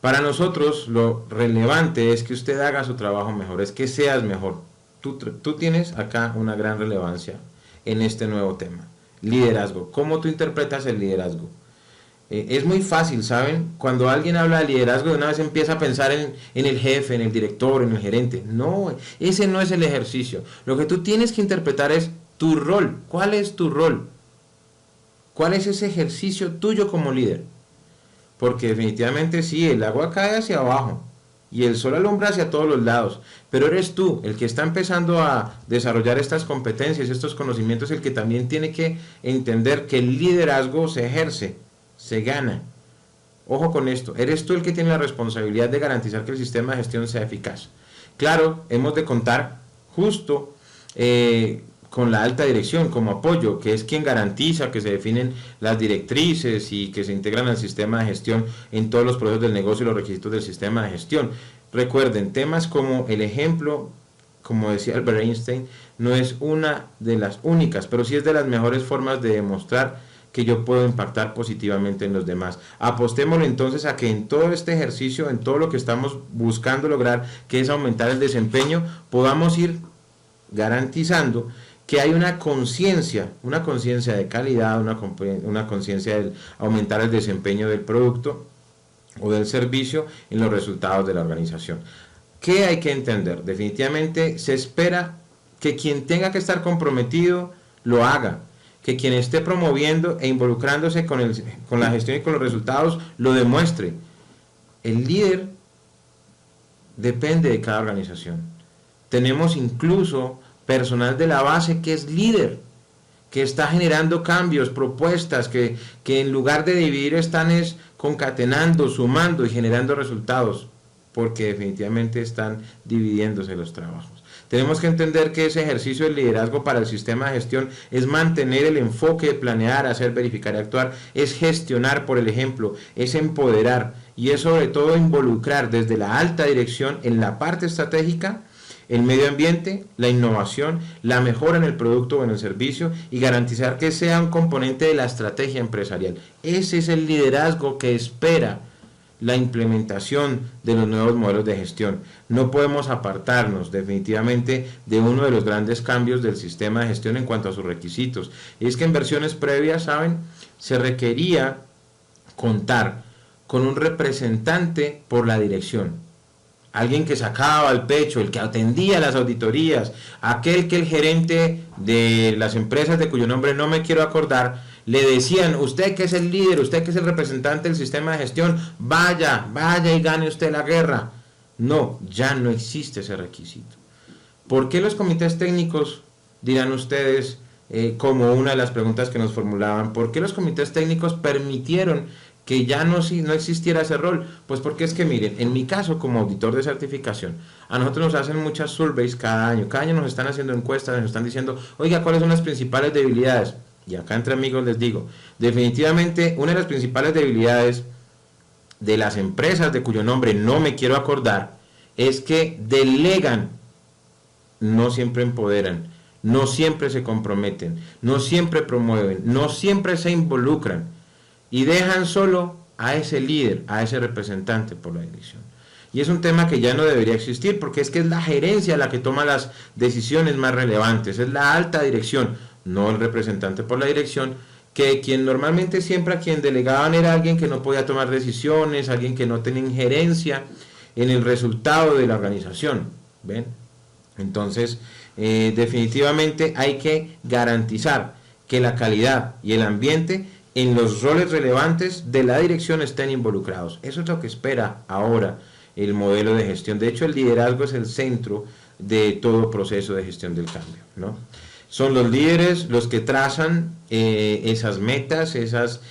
Para nosotros lo relevante es que usted haga su trabajo mejor, es que seas mejor. Tú tienes acá una gran relevancia en este nuevo tema. Liderazgo. ¿Cómo tú interpretas el liderazgo? Es muy fácil, ¿saben? Cuando alguien habla de liderazgo, de una vez empieza a pensar en el jefe, en el director, en el gerente. No, ese no es el ejercicio. Lo que tú tienes que interpretar es tu rol. ¿Cuál es tu rol? ¿Cuál es ese ejercicio tuyo como líder? Porque definitivamente sí, el agua cae hacia abajo y el sol alumbra hacia todos los lados, pero eres tú el que está empezando a desarrollar estas competencias, estos conocimientos, el que también tiene que entender que el liderazgo se ejerce, se gana. Ojo con esto, eres tú el que tiene la responsabilidad de garantizar que el sistema de gestión sea eficaz. Claro, hemos de contar justo con la alta dirección como apoyo, que es quien garantiza que se definen las directrices y que se integran al sistema de gestión en todos los procesos del negocio y los requisitos del sistema de gestión. Recuerden, temas como el ejemplo, como decía Albert Einstein, no es una de las únicas, pero sí es de las mejores formas de demostrar que yo puedo impactar positivamente en los demás. Apostémosle entonces a que en todo este ejercicio, en todo lo que estamos buscando lograr, que es aumentar el desempeño, podamos ir garantizando que hay una conciencia de calidad, una conciencia de aumentar el desempeño del producto o del servicio en los resultados de la organización. ¿Qué hay que entender? Definitivamente se espera que quien tenga que estar comprometido lo haga, que quien esté promoviendo e involucrándose con la gestión y con los resultados lo demuestre. El líder depende de cada organización. Tenemos incluso personal de la base que es líder, que está generando cambios, propuestas, que en lugar de dividir están concatenando, sumando y generando resultados, porque definitivamente están dividiéndose los trabajos. Tenemos que entender que ese ejercicio de liderazgo para el sistema de gestión es mantener el enfoque de planear, hacer, verificar y actuar, es gestionar por el ejemplo, es empoderar y es sobre todo involucrar desde la alta dirección en la parte estratégica el medio ambiente, la innovación, la mejora en el producto o en el servicio y garantizar que sea un componente de la estrategia empresarial. Ese es el liderazgo que espera la implementación de los nuevos modelos de gestión. No podemos apartarnos definitivamente de uno de los grandes cambios del sistema de gestión en cuanto a sus requisitos. Y es que en versiones previas, ¿saben?, se requería contar con un representante por la dirección. Alguien que sacaba al pecho, el que atendía las auditorías, aquel que el gerente de las empresas de cuyo nombre no me quiero acordar, le decían, usted que es el líder, usted que es el representante del sistema de gestión, vaya y gane usted la guerra. No, ya no existe ese requisito. ¿Por qué los comités técnicos, dirán ustedes, como una de las preguntas que nos formulaban, por qué los comités técnicos permitieron que ya no existiera ese rol? Pues porque es que miren, en mi caso como auditor de certificación, a nosotros nos hacen muchas surveys cada año nos están haciendo encuestas, nos están diciendo, oiga, ¿cuáles son las principales debilidades? Y acá entre amigos les digo, definitivamente una de las principales debilidades de las empresas de cuyo nombre no me quiero acordar es que delegan, no siempre empoderan, no siempre se comprometen, no siempre promueven, no siempre se involucran y dejan solo a ese líder, a ese representante por la dirección. Y es un tema que ya no debería existir porque es que es la gerencia la que toma las decisiones más relevantes, es la alta dirección, no el representante por la dirección, que quien normalmente siempre a quien delegaban era alguien que no podía tomar decisiones, alguien que no tenía injerencia en el resultado de la organización. ¿Ven? Entonces, definitivamente hay que garantizar que la calidad y el ambiente en los roles relevantes de la dirección estén involucrados. Eso es lo que espera ahora el modelo de gestión. De hecho, el liderazgo es el centro de todo proceso de gestión del cambio, ¿no? Son los líderes los que trazan esas metas, esas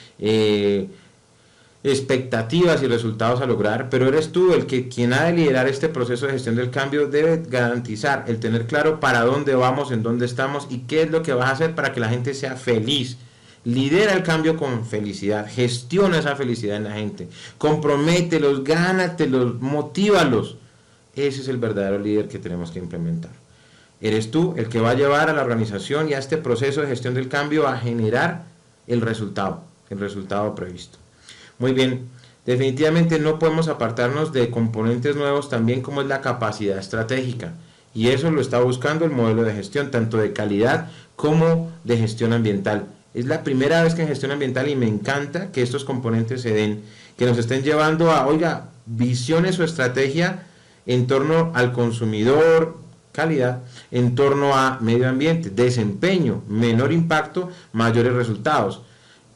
expectativas y resultados a lograr, pero eres tú quien ha de liderar este proceso de gestión del cambio, debe garantizar el tener claro para dónde vamos, en dónde estamos y qué es lo que vas a hacer para que la gente sea feliz. Lidera el cambio con felicidad, gestiona esa felicidad en la gente, compromételos, gánatelos, motívalos. Ese es el verdadero líder que tenemos que implementar. Eres tú el que va a llevar a la organización y a este proceso de gestión del cambio a generar el resultado previsto. Muy bien, definitivamente no podemos apartarnos de componentes nuevos también como es la capacidad estratégica. Y eso lo está buscando el modelo de gestión, tanto de calidad como de gestión ambiental. Es la primera vez que en gestión ambiental y me encanta que estos componentes se den, que nos estén llevando a, oiga, visiones o estrategia en torno al consumidor, calidad, en torno a medio ambiente, desempeño, menor impacto, mayores resultados.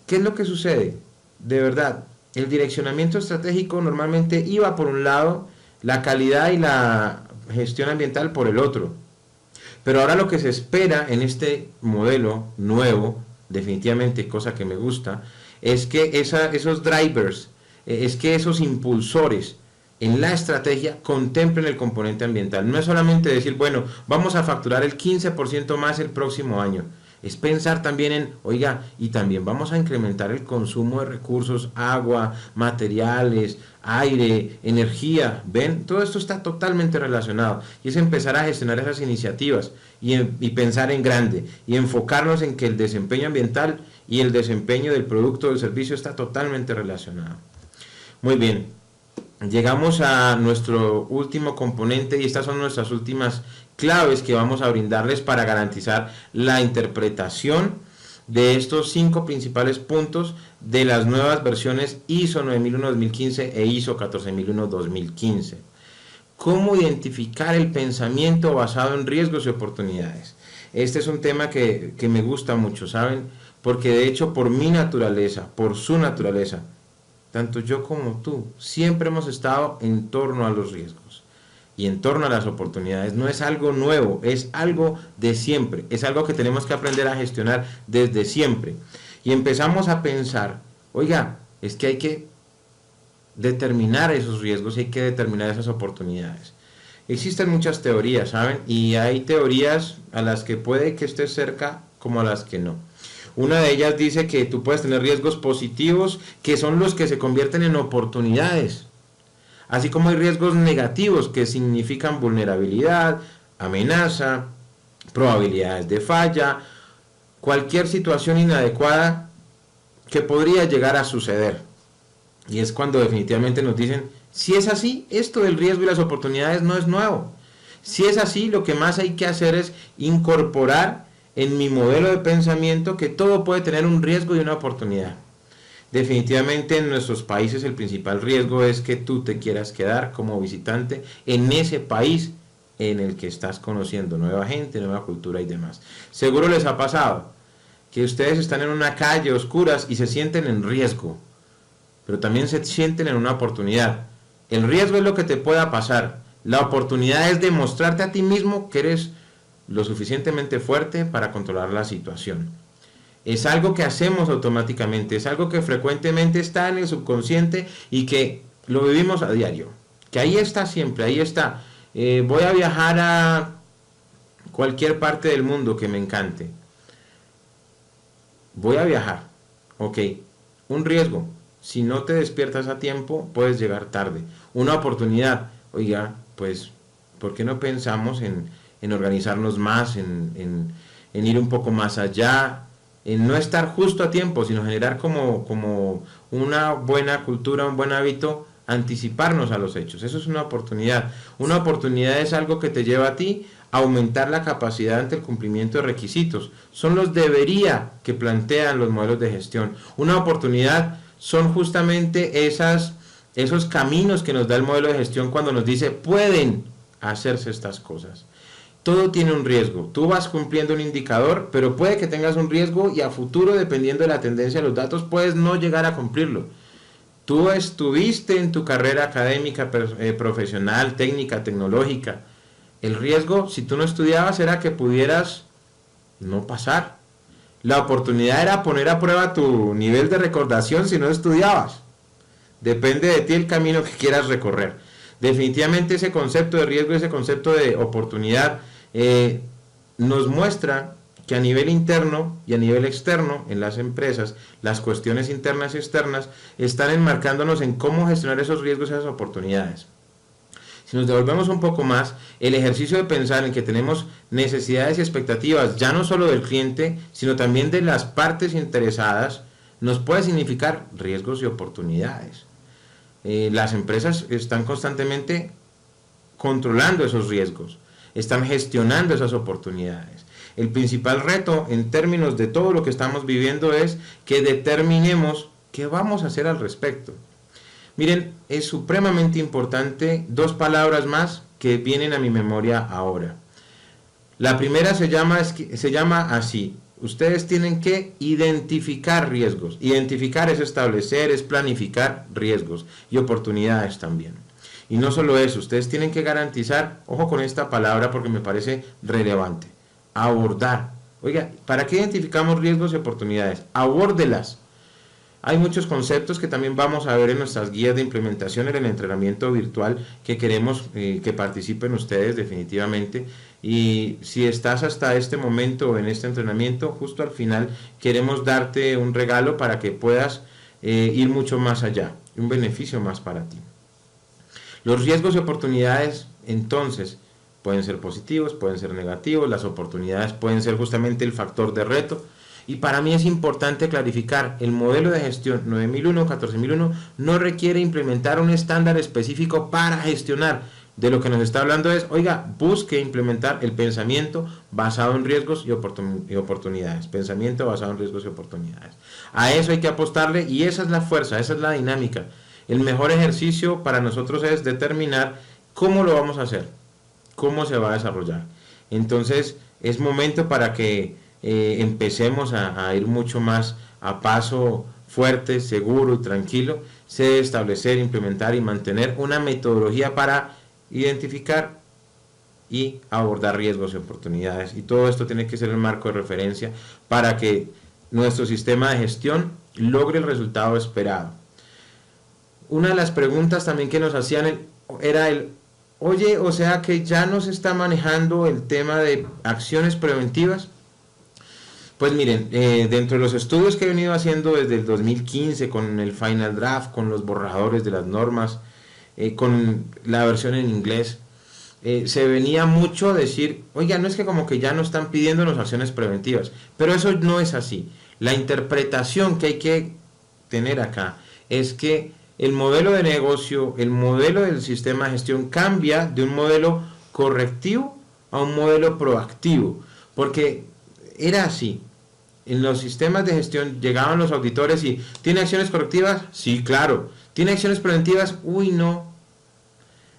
¿Qué es lo que sucede? De verdad, el direccionamiento estratégico normalmente iba por un lado, la calidad y la gestión ambiental por el otro. Pero ahora lo que se espera en este modelo nuevo, definitivamente, cosa que me gusta, es que esos drivers, es que esos impulsores en la estrategia contemplen el componente ambiental. No es solamente decir, bueno, vamos a facturar el 15% más el próximo año. Es pensar también en, oiga, y también vamos a incrementar el consumo de recursos, agua, materiales, aire, energía. ¿Ven? Todo esto está totalmente relacionado. Y es empezar a gestionar esas iniciativas y pensar en grande y enfocarnos en que el desempeño ambiental y el desempeño del producto o del servicio está totalmente relacionado. Muy bien. Llegamos a nuestro último componente y estas son nuestras últimas claves que vamos a brindarles para garantizar la interpretación de estos 5 principales puntos de las nuevas versiones ISO 9001-2015 e ISO 14001-2015. ¿Cómo identificar el pensamiento basado en riesgos y oportunidades? Este es un tema que me gusta mucho, ¿saben? Porque de hecho por mi naturaleza, por su naturaleza, tanto yo como tú, siempre hemos estado en torno a los riesgos y en torno a las oportunidades. No es algo nuevo, es algo de siempre, es algo que tenemos que aprender a gestionar desde siempre. Y empezamos a pensar, oiga, es que hay que determinar esos riesgos, hay que determinar esas oportunidades. Existen muchas teorías, ¿saben? Y hay teorías a las que puede que estés cerca como a las que no. Una de ellas dice que tú puedes tener riesgos positivos, que son los que se convierten en oportunidades. Así como hay riesgos negativos, que significan vulnerabilidad, amenaza, probabilidades de falla, cualquier situación inadecuada que podría llegar a suceder. Y es cuando definitivamente nos dicen, si es así, esto del riesgo y las oportunidades no es nuevo. Si es así, lo que más hay que hacer es incorporar en mi modelo de pensamiento que todo puede tener un riesgo y una oportunidad. Definitivamente en nuestros países el principal riesgo es que tú te quieras quedar como visitante en ese país en el que estás conociendo nueva gente, nueva cultura y demás. Seguro les ha pasado que ustedes están en una calle oscuras y se sienten en riesgo, pero también se sienten en una oportunidad. El riesgo es lo que te pueda pasar. La oportunidad es demostrarte a ti mismo que eres lo suficientemente fuerte para controlar la situación. Es algo que hacemos automáticamente, es algo que frecuentemente está en el subconsciente y que lo vivimos a diario. Que ahí está siempre, ahí está. Voy a viajar a cualquier parte del mundo que me encante. Voy a viajar. Ok, un riesgo. Si no te despiertas a tiempo, puedes llegar tarde. Una oportunidad. Oiga, pues, ¿por qué no pensamos en organizarnos más, en ir un poco más allá, en no estar justo a tiempo, sino generar como una buena cultura, un buen hábito, anticiparnos a los hechos? Eso es una oportunidad. Una oportunidad es algo que te lleva a ti a aumentar la capacidad ante el cumplimiento de requisitos. Son los debería que plantean los modelos de gestión. Una oportunidad son justamente esos caminos que nos da el modelo de gestión cuando nos dice pueden hacerse estas cosas. Todo tiene un riesgo. Tú vas cumpliendo un indicador, pero puede que tengas un riesgo y a futuro, dependiendo de la tendencia de los datos, puedes no llegar a cumplirlo. Tú estuviste en tu carrera académica, profesional, técnica, tecnológica. El riesgo, si tú no estudiabas, era que pudieras no pasar. La oportunidad era poner a prueba tu nivel de recordación si no estudiabas. Depende de ti el camino que quieras recorrer. Definitivamente ese concepto de riesgo, ese concepto de oportunidad nos muestra que a nivel interno y a nivel externo en las empresas, las cuestiones internas y externas están enmarcándonos en cómo gestionar esos riesgos y esas oportunidades. Si nos devolvemos un poco más, el ejercicio de pensar en que tenemos necesidades y expectativas, ya no solo del cliente, sino también de las partes interesadas, nos puede significar riesgos y oportunidades. Las empresas están constantemente controlando esos riesgos, están gestionando esas oportunidades. El principal reto en términos de todo lo que estamos viviendo es que determinemos qué vamos a hacer al respecto. Miren, es supremamente importante dos palabras más que vienen a mi memoria ahora. La primera se llama así. Ustedes tienen que identificar riesgos. Identificar es establecer, es planificar riesgos y oportunidades también. Y no solo eso, ustedes tienen que garantizar, ojo con esta palabra porque me parece relevante, abordar. Oiga, ¿para qué identificamos riesgos y oportunidades? Abórdelas. Hay muchos conceptos que también vamos a ver en nuestras guías de implementación en el entrenamiento virtual que queremos que participen ustedes definitivamente. Y si estás hasta este momento en este entrenamiento, justo al final queremos darte un regalo para que puedas ir mucho más allá, un beneficio más para ti. Los riesgos y oportunidades entonces pueden ser positivos, pueden ser negativos, las oportunidades pueden ser justamente el factor de reto. Y para mí es importante clarificar, el modelo de gestión 9001, 14001 no requiere implementar un estándar específico para gestionar. De lo que nos está hablando es, oiga, busque implementar el pensamiento basado en riesgos y oportunidades. Pensamiento basado en riesgos y oportunidades. A eso hay que apostarle y esa es la fuerza, esa es la dinámica. El mejor ejercicio para nosotros es determinar cómo lo vamos a hacer, cómo se va a desarrollar. Entonces es momento para que empecemos a ir mucho más a paso fuerte, seguro y tranquilo. Se debe establecer, implementar y mantener una metodología para identificar y abordar riesgos y oportunidades. Y todo esto tiene que ser el marco de referencia para que nuestro sistema de gestión logre el resultado esperado. Una de las preguntas también que nos hacían era Oye, o sea que ya no se está manejando el tema de acciones preventivas. Pues miren, dentro de los estudios que he venido haciendo desde el 2015 con el Final Draft, con los borradores de las normas, con la versión en inglés, se venía mucho a decir, oiga, no es que como que ya no están pidiéndonos acciones preventivas, pero eso no es así. La interpretación que hay que tener acá es que el modelo de negocio, el modelo del sistema de gestión cambia de un modelo correctivo a un modelo proactivo, porque era así. En los sistemas de gestión llegaban los auditores y ¿tiene acciones correctivas? Sí, claro. ¿Tiene acciones preventivas? Uy, no.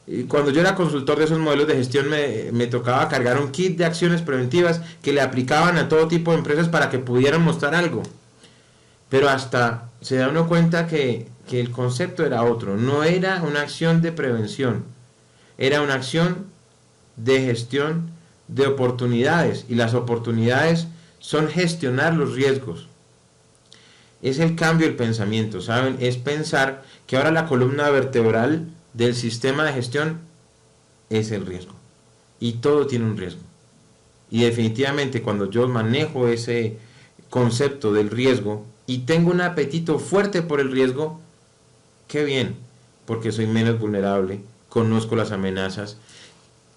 Y cuando yo era consultor de esos modelos de gestión me tocaba cargar un kit de acciones preventivas que le aplicaban a todo tipo de empresas para que pudieran mostrar algo. Pero hasta se da uno cuenta que el concepto era otro. No era una acción de prevención, era una acción de gestión de oportunidades, y las oportunidades son gestionar los riesgos. Es el cambio del pensamiento, ¿saben? Es pensar que ahora la columna vertebral del sistema de gestión es el riesgo. Y todo tiene un riesgo. Y definitivamente cuando yo manejo ese concepto del riesgo y tengo un apetito fuerte por el riesgo, qué bien, porque soy menos vulnerable, conozco las amenazas,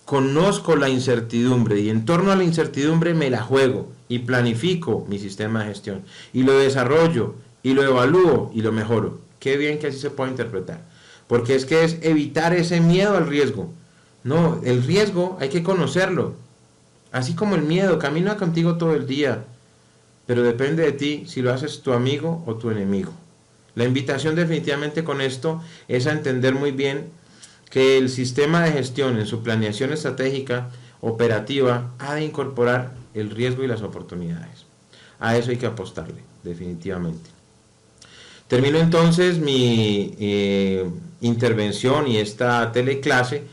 conozco la incertidumbre y en torno a la incertidumbre me la juego y planifico mi sistema de gestión y lo desarrollo y lo evalúo y lo mejoro. Qué bien que así se pueda interpretar, porque es que es evitar ese miedo al riesgo. No, el riesgo hay que conocerlo, así como el miedo camina contigo todo el día, pero depende de ti si lo haces tu amigo o tu enemigo. La invitación definitivamente con esto es a entender muy bien que el sistema de gestión en su planeación estratégica operativa ha de incorporar el riesgo y las oportunidades. A eso hay que apostarle, definitivamente. Termino entonces mi intervención y esta teleclase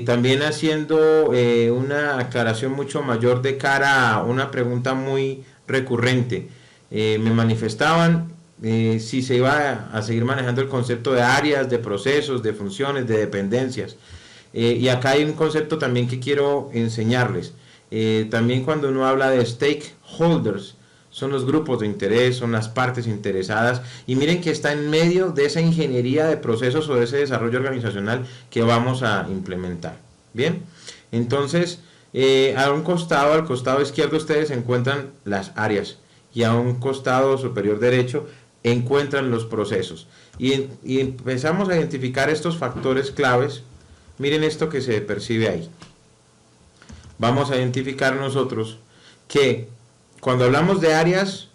también haciendo una aclaración mucho mayor de cara a una pregunta muy recurrente. Me manifestaban si se iba a seguir manejando el concepto de áreas, de procesos, de funciones, de dependencias. Y acá hay un concepto también que quiero enseñarles. También cuando uno habla de stakeholders, son los grupos de interés, son las partes interesadas, y miren que está en medio de esa ingeniería de procesos o de ese desarrollo organizacional que vamos a implementar. Bien, entonces a un costado, al costado izquierdo ustedes encuentran las áreas, y a un costado superior derecho encuentran los procesos, y empezamos a identificar estos factores claves. Miren esto que se percibe ahí. Vamos a identificar nosotros que cuando hablamos de áreas,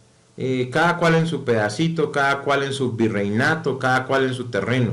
cada cual en su pedacito, cada cual en su virreinato, cada cual en su terreno.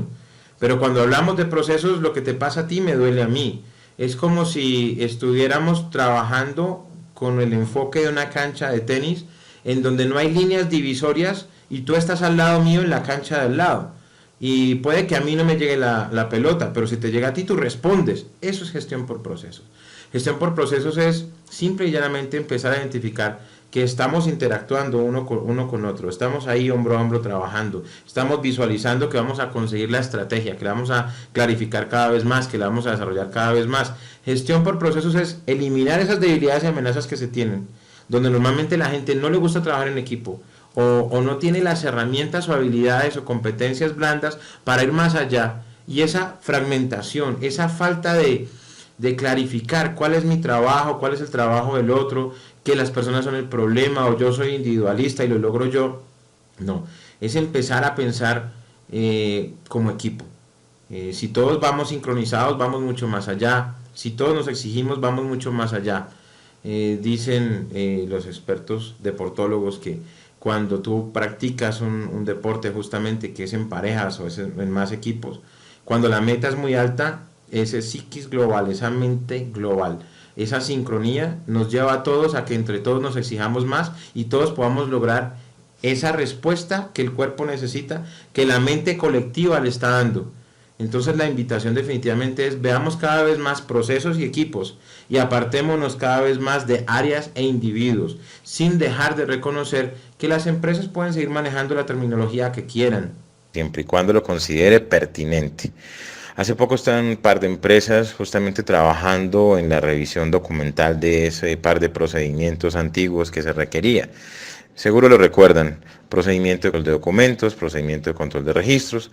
Pero cuando hablamos de procesos, lo que te pasa a ti me duele a mí. Es como si estuviéramos trabajando con el enfoque de una cancha de tenis, en donde no hay líneas divisorias y tú estás al lado mío en la cancha de al lado. Y puede que a mí no me llegue la pelota, pero si te llega a ti, tú respondes. Eso es gestión por procesos. Gestión por procesos es simple y llanamente empezar a identificar que estamos interactuando uno con otro, estamos ahí hombro a hombro trabajando, estamos visualizando que vamos a conseguir la estrategia, que la vamos a clarificar cada vez más, que la vamos a desarrollar cada vez más. Gestión por procesos es eliminar esas debilidades y amenazas que se tienen, donde normalmente la gente no le gusta trabajar en equipo, o no tiene las herramientas o habilidades o competencias blandas para ir más allá, y esa fragmentación, esa falta de clarificar cuál es mi trabajo, cuál es el trabajo del otro, que las personas son el problema o yo soy individualista y lo logro yo. No, es empezar a pensar como equipo. Si todos vamos sincronizados, vamos mucho más allá. Si todos nos exigimos, vamos mucho más allá. Dicen los expertos deportólogos que cuando tú practicas un deporte justamente que es en parejas o es en más equipos, cuando la meta es muy alta, ese psiquis global, esa mente global, esa sincronía nos lleva a todos a que entre todos nos exijamos más y todos podamos lograr esa respuesta que el cuerpo necesita, que la mente colectiva le está dando. Entonces la invitación definitivamente es veamos cada vez más procesos y equipos y apartémonos cada vez más de áreas e individuos, sin dejar de reconocer que las empresas pueden seguir manejando la terminología que quieran, siempre y cuando lo considere pertinente. Hace poco están un par de empresas justamente trabajando en la revisión documental de ese par de procedimientos antiguos que se requería. Seguro lo recuerdan, procedimiento de control de documentos, procedimiento de control de registros.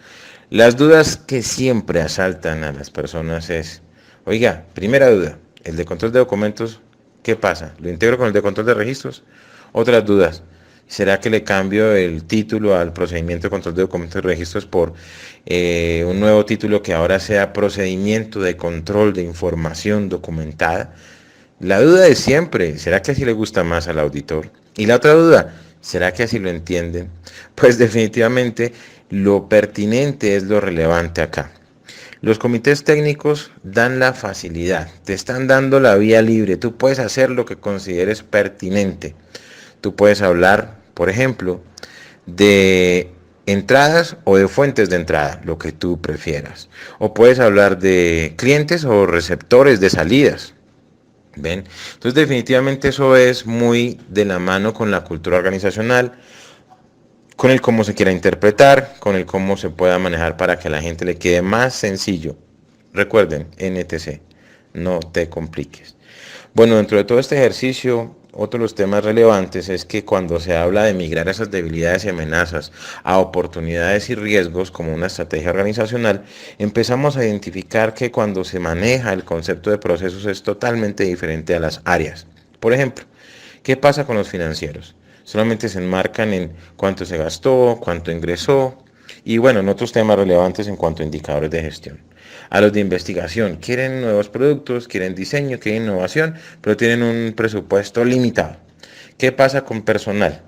Las dudas que siempre asaltan a las personas es, oiga, primera duda, el de control de documentos, ¿qué pasa? ¿Lo integro con el de control de registros? Otras dudas, ¿será que le cambio el título al procedimiento de control de documentos y registros por un nuevo título que ahora sea procedimiento de control de información documentada? La duda es siempre, ¿será que así le gusta más al auditor? Y la otra duda, ¿será que así lo entienden? Pues definitivamente lo pertinente es lo relevante acá. Los comités técnicos dan la facilidad, te están dando la vía libre, tú puedes hacer lo que consideres pertinente. Tú puedes hablar, por ejemplo, de entradas o de fuentes de entrada, lo que tú prefieras. O puedes hablar de clientes o receptores de salidas. ¿Ven? Entonces definitivamente eso es muy de la mano con la cultura organizacional, con el cómo se quiera interpretar, con el cómo se pueda manejar para que a la gente le quede más sencillo. Recuerden, NTC, no te compliques. Bueno, dentro de todo este ejercicio, otro de los temas relevantes es que cuando se habla de migrar esas debilidades y amenazas a oportunidades y riesgos como una estrategia organizacional, empezamos a identificar que cuando se maneja el concepto de procesos es totalmente diferente a las áreas. Por ejemplo, ¿qué pasa con los financieros? Solamente se enmarcan en cuánto se gastó, cuánto ingresó y bueno, en otros temas relevantes en cuanto a indicadores de gestión. A los de investigación, quieren nuevos productos, quieren diseño, quieren innovación, pero tienen un presupuesto limitado. ¿Qué pasa con personal?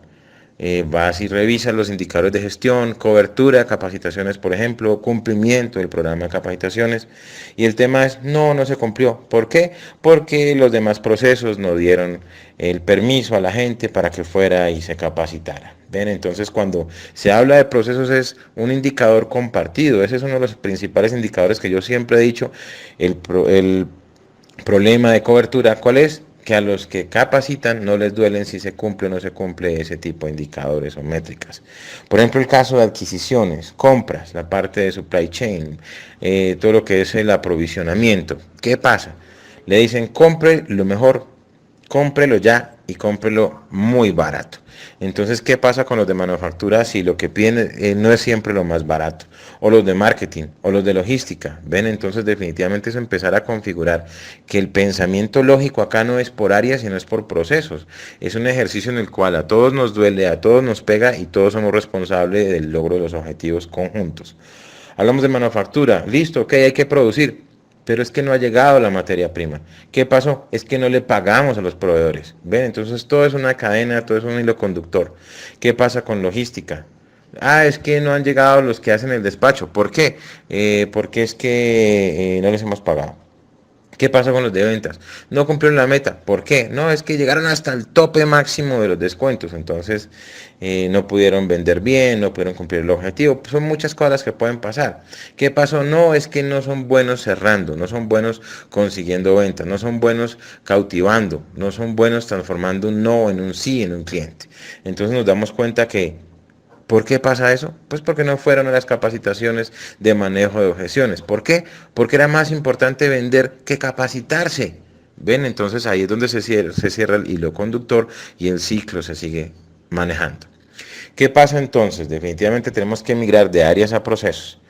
Vas y revisas los indicadores de gestión, cobertura, capacitaciones, por ejemplo, cumplimiento del programa de capacitaciones. Y el tema es, no se cumplió. ¿Por qué? Porque los demás procesos no dieron el permiso a la gente para que fuera y se capacitara. ¿Ven? Entonces, cuando se habla de procesos es un indicador compartido. Ese es uno de los principales indicadores que yo siempre he dicho. El problema de cobertura, ¿cuál es? Que a los que capacitan no les duelen si se cumple o no se cumple ese tipo de indicadores o métricas. Por ejemplo, el caso de adquisiciones, compras, la parte de supply chain, todo lo que es el aprovisionamiento. ¿Qué pasa? Le dicen, compre lo mejor, cómprelo ya y cómprelo muy barato. Entonces, ¿qué pasa con los de manufactura si lo que piden no es siempre lo más barato? O los de marketing, o los de logística. ¿Ven? Entonces, definitivamente es empezar a configurar que el pensamiento lógico acá no es por áreas, sino es por procesos. Es un ejercicio en el cual a todos nos duele, a todos nos pega y todos somos responsables del logro de los objetivos conjuntos. Hablamos de manufactura. Listo, ok, hay que producir. Pero es que no ha llegado la materia prima. ¿Qué pasó? Es que no le pagamos a los proveedores. ¿Ven? Entonces todo es una cadena, todo es un hilo conductor. ¿Qué pasa con logística? Es que no han llegado los que hacen el despacho. ¿Por qué? Porque es que no les hemos pagado. ¿Qué pasa con los de ventas? No cumplieron la meta. ¿Por qué? No, es que llegaron hasta el tope máximo de los descuentos. Entonces no pudieron vender bien, no pudieron cumplir el objetivo. Pues son muchas cosas que pueden pasar. ¿Qué pasó? No, es que no son buenos cerrando, no son buenos consiguiendo ventas, no son buenos cautivando, no son buenos transformando un no en un sí en un cliente. Entonces nos damos cuenta que ¿por qué pasa eso? Pues porque no fueron a las capacitaciones de manejo de objeciones. ¿Por qué? Porque era más importante vender que capacitarse. ¿Ven? Entonces ahí es donde se cierra el hilo conductor y el ciclo se sigue manejando. ¿Qué pasa entonces? Definitivamente tenemos que migrar de áreas a procesos.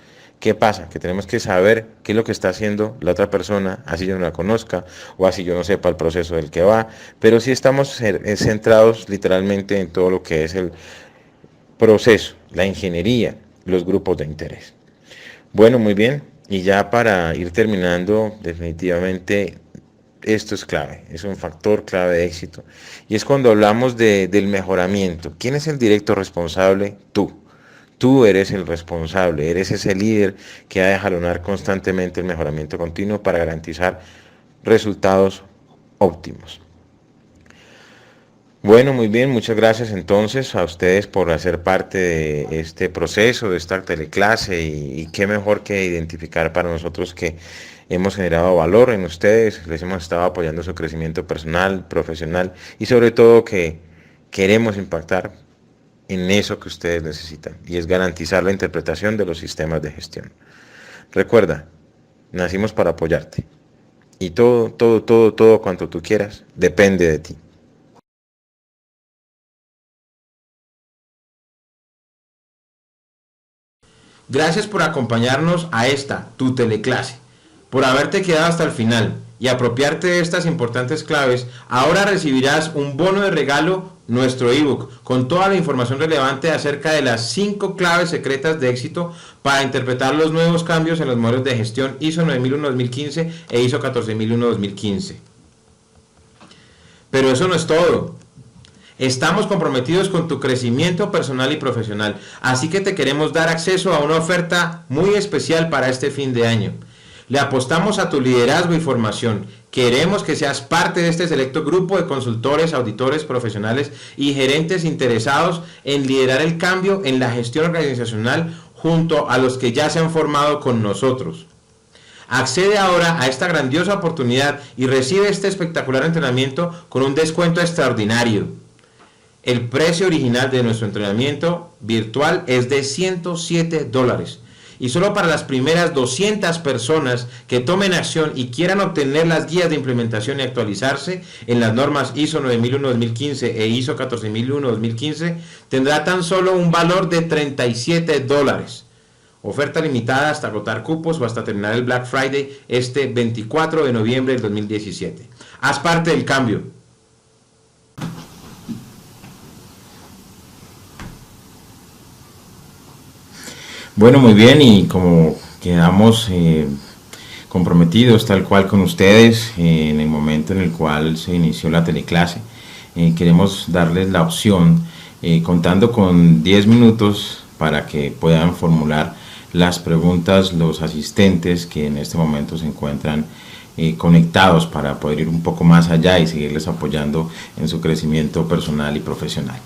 ¿Qué pasa? Que tenemos que saber qué es lo que está haciendo la otra persona, así yo no la conozca o así yo no sepa el proceso del que va, pero sí estamos centrados literalmente en todo lo que es el proceso, la ingeniería, los grupos de interés. Bueno, muy bien. Y ya para ir terminando, definitivamente esto es clave, es un factor clave de éxito. Y es cuando hablamos del mejoramiento. ¿Quién es el directo responsable? Tú. Tú eres el responsable, eres ese líder que ha de jalonar constantemente el mejoramiento continuo para garantizar resultados óptimos. Bueno, muy bien, muchas gracias entonces a ustedes por hacer parte de este proceso, de esta teleclase y qué mejor que identificar para nosotros que hemos generado valor en ustedes, les hemos estado apoyando su crecimiento personal, profesional y sobre todo que queremos impactar en eso que ustedes necesitan y es garantizar la interpretación de los sistemas de gestión. Recuerda, Nacimos para apoyarte. Y todo cuanto tú quieras depende de ti. Gracias por acompañarnos a esta, tu teleclase, por haberte quedado hasta el final y apropiarte de estas importantes claves. Ahora recibirás un bono de regalo, nuestro ebook, con toda la información relevante acerca de las 5 claves secretas de éxito para interpretar los nuevos cambios en los modelos de gestión ISO 9001-2015 e ISO 14001-2015. Pero eso no es todo. Estamos comprometidos con tu crecimiento personal y profesional, así que te queremos dar acceso a una oferta muy especial para este fin de año. Le apostamos a tu liderazgo y formación. Queremos que seas parte de este selecto grupo de consultores, auditores, profesionales y gerentes interesados en liderar el cambio en la gestión organizacional junto a los que ya se han formado con nosotros. Accede ahora a esta grandiosa oportunidad y recibe este espectacular entrenamiento con un descuento extraordinario. El precio original de nuestro entrenamiento virtual es de $107 y solo para las primeras 200 personas que tomen acción y quieran obtener las guías de implementación y actualizarse en las normas ISO 9001-2015 e ISO 14001-2015 tendrá tan solo un valor de $37. Oferta limitada hasta agotar cupos o hasta terminar el Black Friday este 24 de noviembre del 2017. Haz parte del cambio. Bueno, muy bien, y como quedamos comprometidos tal cual con ustedes en el momento en el cual se inició la teleclase, queremos darles la opción, contando con 10 minutos para que puedan formular las preguntas los asistentes que en este momento se encuentran conectados para poder ir un poco más allá y seguirles apoyando en su crecimiento personal y profesional.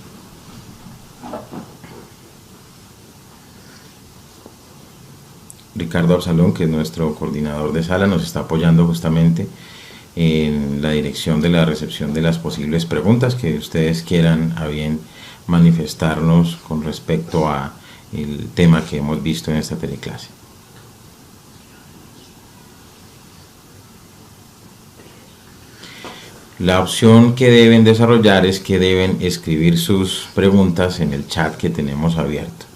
Ricardo Absalón, que es nuestro coordinador de sala, nos está apoyando justamente en la dirección de la recepción de las posibles preguntas que ustedes quieran a bien manifestarnos con respecto a el tema que hemos visto en esta teleclase. La opción que deben desarrollar es que deben escribir sus preguntas en el chat que tenemos abierto.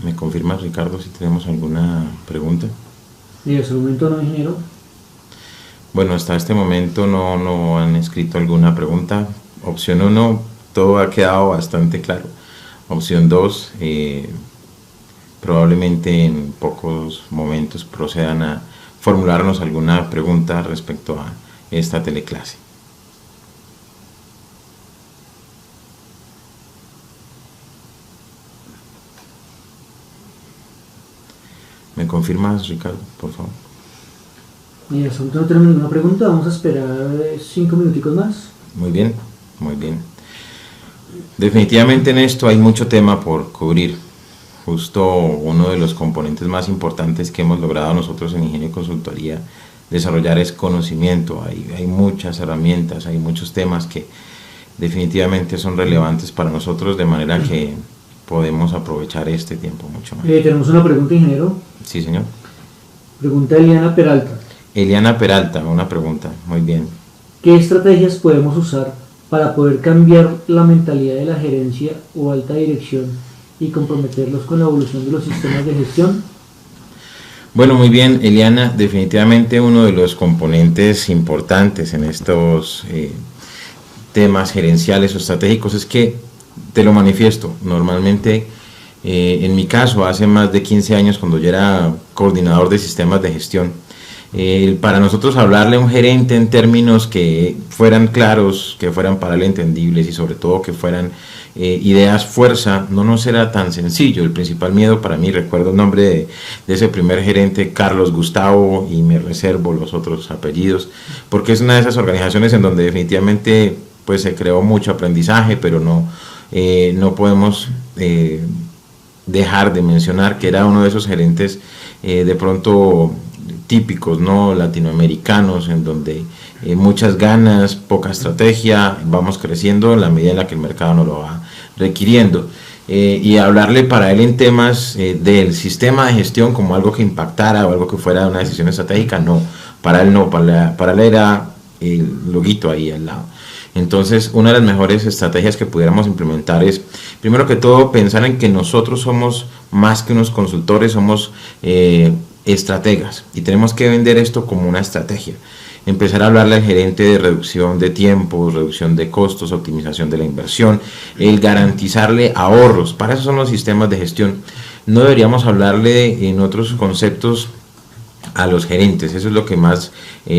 ¿Me confirmas, Ricardo, si tenemos alguna pregunta? En este momento no, ingeniero. Bueno, hasta este momento no han escrito alguna pregunta. Opción 1, todo ha quedado bastante claro. Opción 2, probablemente en pocos momentos procedan a formularnos alguna pregunta respecto a esta teleclase. ¿Me confirmas, Ricardo, por favor? En este momento no tenemos ninguna pregunta, vamos a esperar 5 minuticos más. Muy bien, muy bien. Definitivamente en esto hay mucho tema por cubrir. Justo uno de los componentes más importantes que hemos logrado nosotros en Ingenio y Consultoría desarrollar es conocimiento. Hay muchas herramientas, hay muchos temas que definitivamente son relevantes para nosotros, de manera que podemos aprovechar este tiempo mucho más. Tenemos una pregunta, ingeniero. Sí, señor. Pregunta Eliana Peralta. Eliana Peralta, una pregunta, muy bien. ¿Qué estrategias podemos usar para poder cambiar la mentalidad de la gerencia o alta dirección y comprometerlos con la evolución de los sistemas de gestión? Bueno, muy bien, Eliana, definitivamente uno de los componentes importantes en estos temas gerenciales o estratégicos es que, te lo manifiesto, normalmente en mi caso hace más de 15 años cuando yo era coordinador de sistemas de gestión, para nosotros hablarle a un gerente en términos que fueran claros, que fueran para él entendibles y sobre todo que fueran ideas fuerza, no nos era tan sencillo. El principal miedo para mí, recuerdo el nombre de ese primer gerente, Carlos Gustavo, y me reservo los otros apellidos, porque es una de esas organizaciones en donde definitivamente pues se creó mucho aprendizaje, pero no podemos dejar de mencionar que era uno de esos gerentes de pronto típicos, ¿no? Latinoamericanos, en donde muchas ganas, poca estrategia, vamos creciendo en la medida en la que el mercado nos lo va requiriendo. Y hablarle para él en temas del sistema de gestión como algo que impactara o algo que fuera una decisión estratégica, no, para él no, para él era el loguito ahí al lado. Entonces, una de las mejores estrategias que pudiéramos implementar es, primero que todo, pensar en que nosotros somos más que unos consultores, somos estrategas y tenemos que vender esto como una estrategia. Empezar a hablarle al gerente de reducción de tiempos, reducción de costos, optimización de la inversión, el garantizarle ahorros. Para eso son los sistemas de gestión. No deberíamos hablarle en otros conceptos a los gerentes. Eso es lo que más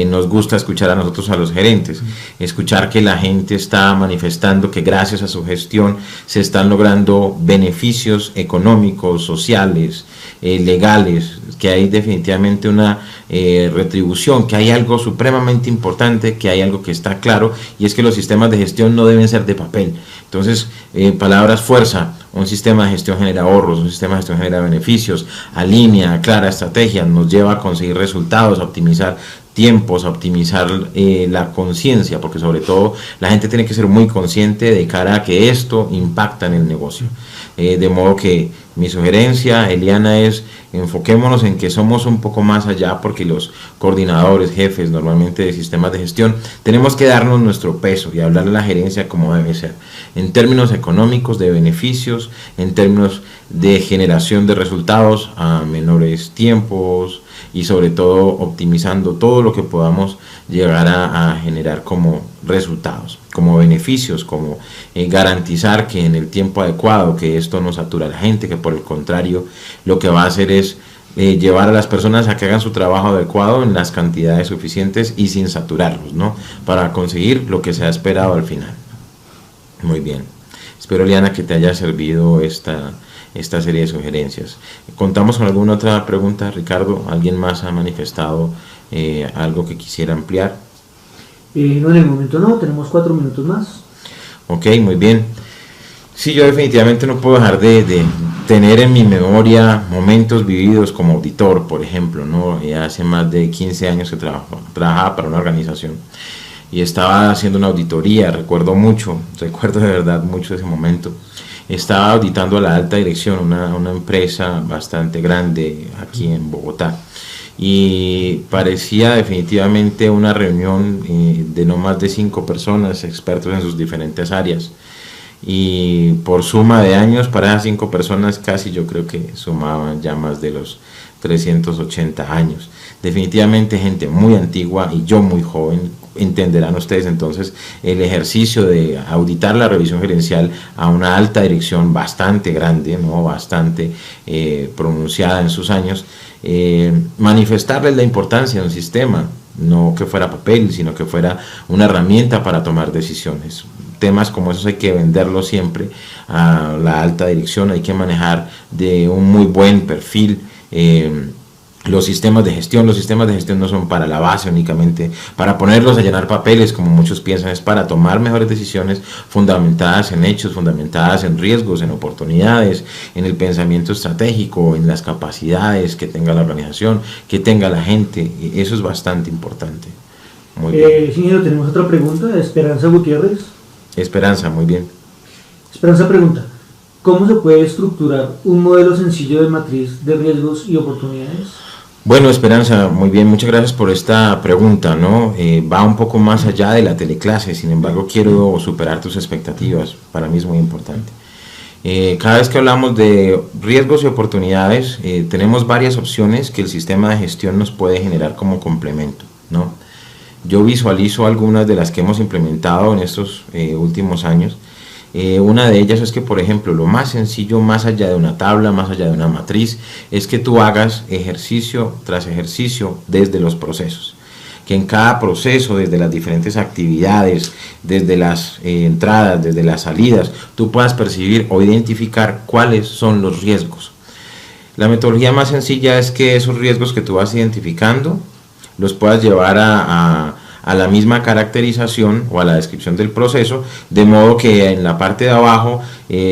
nos gusta escuchar a nosotros, a los gerentes. Escuchar que la gente está manifestando que gracias a su gestión se están logrando beneficios económicos, sociales, legales, que hay definitivamente una retribución, que hay algo supremamente importante, que hay algo que está claro, y es que los sistemas de gestión no deben ser de papel. Entonces, palabras fuerza, un sistema de gestión genera ahorros, un sistema de gestión genera beneficios, alinea, clara estrategia, nos lleva a conseguir resultados, a optimizar tiempos, a optimizar la conciencia, porque sobre todo la gente tiene que ser muy consciente de cara a que esto impacta en el negocio. De modo que mi sugerencia, Eliana, es enfoquémonos en que somos un poco más allá, porque los coordinadores, jefes normalmente de sistemas de gestión, tenemos que darnos nuestro peso y hablarle a la gerencia como debe ser, en términos económicos, de beneficios, en términos de generación de resultados a menores tiempos y sobre todo optimizando todo lo que podamos llegar a generar como resultados, como beneficios, como garantizar que en el tiempo adecuado, que esto no satura a la gente, que por el contrario lo que va a hacer es llevar a las personas a que hagan su trabajo adecuado en las cantidades suficientes y sin saturarlos, ¿no? Para conseguir lo que se ha esperado al final. Muy bien. Espero, Eliana, que te haya servido esta serie de sugerencias. ¿Contamos con alguna otra pregunta, Ricardo? ¿Alguien más ha manifestado algo que quisiera ampliar? No, en el momento no, tenemos 4 minutos más. Ok, muy bien. Sí, yo definitivamente no puedo dejar de tener en mi memoria momentos vividos como auditor, por ejemplo, ¿no? Hace más de 15 años que trabajaba para una organización y estaba haciendo una auditoría, recuerdo de verdad mucho ese momento. Estaba auditando a la alta dirección, una empresa bastante grande aquí en Bogotá, y parecía definitivamente una reunión de no más de 5 personas, expertos en sus diferentes áreas, y por suma de años para esas 5 personas casi yo creo que sumaban ya más de los 380 años. Definitivamente gente muy antigua y yo muy joven. Entenderán ustedes entonces el ejercicio de auditar la revisión gerencial a una alta dirección bastante grande, ¿no? Bastante pronunciada en sus años, manifestarles la importancia de un sistema, no que fuera papel, sino que fuera una herramienta para tomar decisiones. Temas como esos hay que venderlos siempre a la alta dirección, hay que manejar de un muy buen perfil los sistemas de gestión. Los sistemas de gestión no son para la base únicamente, para ponerlos a llenar papeles como muchos piensan, es para tomar mejores decisiones fundamentadas en hechos, fundamentadas en riesgos, en oportunidades, en el pensamiento estratégico, en las capacidades que tenga la organización, que tenga la gente. Eso es bastante importante. Muy bien. Señor, tenemos otra pregunta de Esperanza Gutiérrez. Esperanza, muy bien. Esperanza pregunta: ¿cómo se puede estructurar un modelo sencillo de matriz de riesgos y oportunidades? Bueno, Esperanza, muy bien, muchas gracias por esta pregunta, ¿no? Va un poco más allá de la teleclase, sin embargo quiero superar tus expectativas, para mí es muy importante. Cada vez que hablamos de riesgos y oportunidades, tenemos varias opciones que el sistema de gestión nos puede generar como complemento, ¿no? Yo visualizo algunas de las que hemos implementado en estos últimos años. Una de ellas es que, por ejemplo, lo más sencillo, más allá de una tabla, más allá de una matriz, es que tú hagas ejercicio tras ejercicio desde los procesos. Que en cada proceso, desde las diferentes actividades, desde las entradas, desde las salidas, tú puedas percibir o identificar cuáles son los riesgos. La metodología más sencilla es que esos riesgos que tú vas identificando los puedas llevar a a la misma caracterización o a la descripción del proceso, de modo que en la parte de abajo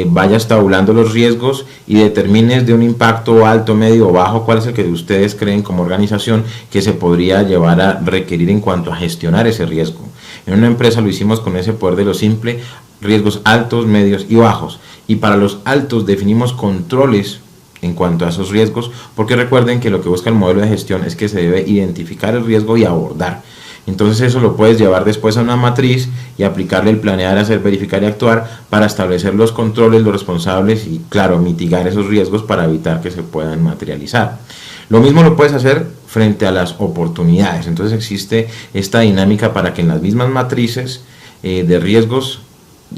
vayas tabulando los riesgos y determines de un impacto alto, medio o bajo cuál es el que ustedes creen como organización que se podría llevar a requerir en cuanto a gestionar ese riesgo. En una empresa lo hicimos con ese poder de lo simple: riesgos altos, medios y bajos, y para los altos definimos controles en cuanto a esos riesgos, porque recuerden que lo que busca el modelo de gestión es que se debe identificar el riesgo y abordar. Entonces eso lo puedes llevar después a una matriz y aplicarle el planear, hacer, verificar y actuar para establecer los controles, los responsables y, claro, mitigar esos riesgos para evitar que se puedan materializar. Lo mismo lo puedes hacer frente a las oportunidades. Entonces existe esta dinámica para que en las mismas matrices de riesgos,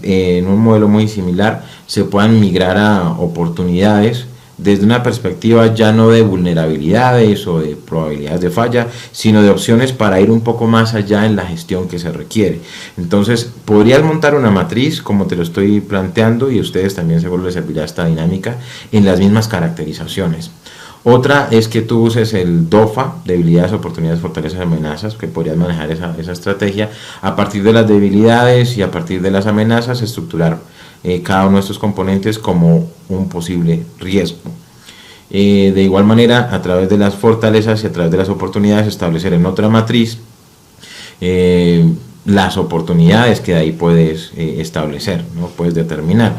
en un modelo muy similar, se puedan migrar a oportunidades desde una perspectiva ya no de vulnerabilidades o de probabilidades de falla, sino de opciones para ir un poco más allá en la gestión que se requiere. Entonces podrías montar una matriz como te lo estoy planteando, y a ustedes también seguro les servirá esta dinámica en las mismas caracterizaciones. Otra es que tú uses el DOFA, debilidades, oportunidades, fortalezas, amenazas, que podrías manejar esa estrategia. A partir de las debilidades y a partir de las amenazas, estructurar cada uno de estos componentes como un posible riesgo. De igual manera, a través de las fortalezas y a través de las oportunidades, establecer en otra matriz las oportunidades que de ahí puedes establecer, ¿no? Puedes determinar.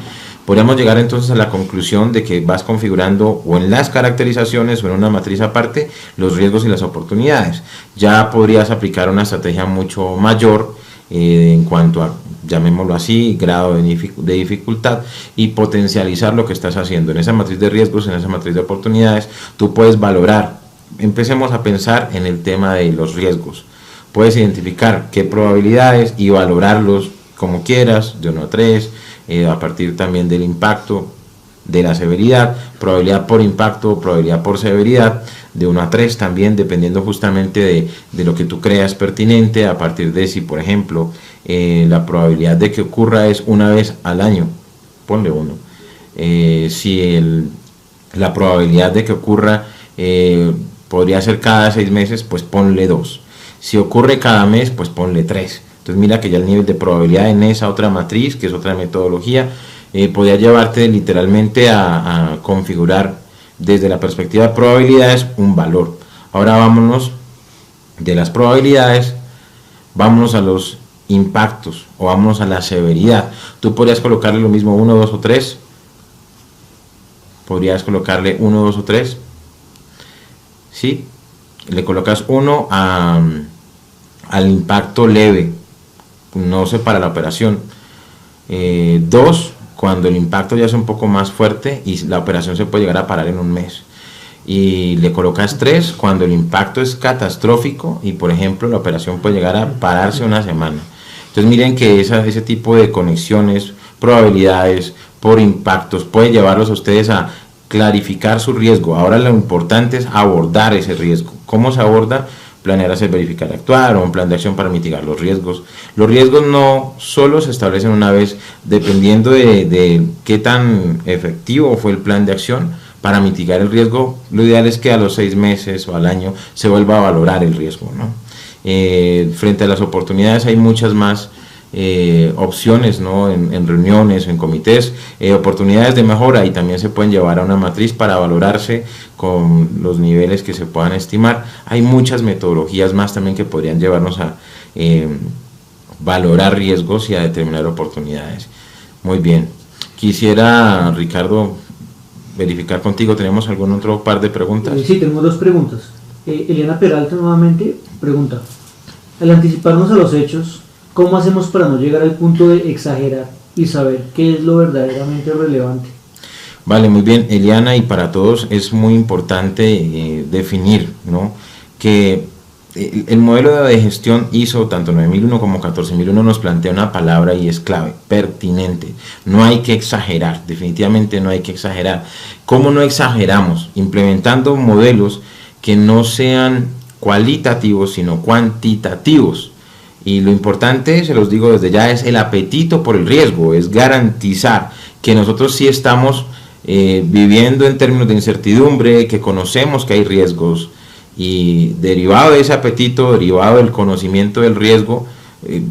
Podríamos llegar entonces a la conclusión de que vas configurando o en las caracterizaciones o en una matriz aparte los riesgos y las oportunidades. Ya podrías aplicar una estrategia mucho mayor en cuanto a, llamémoslo así, grado de dificultad, y potencializar lo que estás haciendo. En esa matriz de riesgos, en esa matriz de oportunidades, tú puedes valorar. Empecemos a pensar en el tema de los riesgos. Puedes identificar qué probabilidades y valorarlos como quieras, de 1 a 3, a partir también del impacto, de la severidad, probabilidad por impacto, probabilidad por severidad, de 1 a 3 también, dependiendo justamente de lo que tú creas pertinente, a partir de si, por ejemplo, la probabilidad de que ocurra es una vez al año, ponle 1. Si la probabilidad de que ocurra podría ser cada 6 meses, pues ponle 2. Si ocurre cada mes, pues ponle 3. Entonces mira que ya el nivel de probabilidad en esa otra matriz, que es otra metodología, podría llevarte literalmente a configurar desde la perspectiva de probabilidades un valor. Ahora vámonos de las probabilidades, vámonos a los impactos o vámonos a la severidad. Tú podrías colocarle lo mismo 1, 2 o 3. Podrías colocarle 1, 2 o 3. ¿Sí? Le colocas 1 al impacto leve, no sé, para la operación. 2 cuando el impacto ya es un poco más fuerte y la operación se puede llegar a parar en un mes. Y le colocas 3 cuando el impacto es catastrófico y, por ejemplo, la operación puede llegar a pararse una semana. Entonces miren que ese tipo de conexiones, probabilidades por impactos, puede llevarlos a ustedes a clarificar su riesgo. Ahora lo importante es abordar ese riesgo. ¿Cómo se aborda? Planear, hacer, verificar, actuar, o un plan de acción para mitigar los riesgos. Los riesgos no solo se establecen una vez, dependiendo de qué tan efectivo fue el plan de acción para mitigar el riesgo. Lo ideal es que a los 6 meses o al año se vuelva a valorar el riesgo, ¿no? Frente a las oportunidades hay muchas más opciones, ¿no? En reuniones, en comités, oportunidades de mejora, y también se pueden llevar a una matriz para valorarse con los niveles que se puedan estimar. Hay muchas metodologías más también que podrían llevarnos a valorar riesgos y a determinar oportunidades. Muy bien, quisiera, Ricardo, verificar contigo, ¿tenemos algún otro par de preguntas? Sí, tenemos 2 preguntas. Eliana Peralta nuevamente pregunta: al anticiparnos a los hechos, ¿cómo hacemos para no llegar al punto de exagerar y saber qué es lo verdaderamente relevante? Vale, muy bien, Eliana, y para todos es muy importante definir, ¿no? Que el modelo de gestión ISO, tanto 9001 como 14001, nos plantea una palabra y es clave: pertinente. No hay que exagerar, definitivamente no hay que exagerar. ¿Cómo no exageramos? Implementando modelos que no sean cualitativos, sino cuantitativos. Y lo importante, se los digo desde ya, es el apetito por el riesgo, es garantizar que nosotros sí estamos viviendo en términos de incertidumbre, que conocemos que hay riesgos, Y derivado de ese apetito, derivado del conocimiento del riesgo,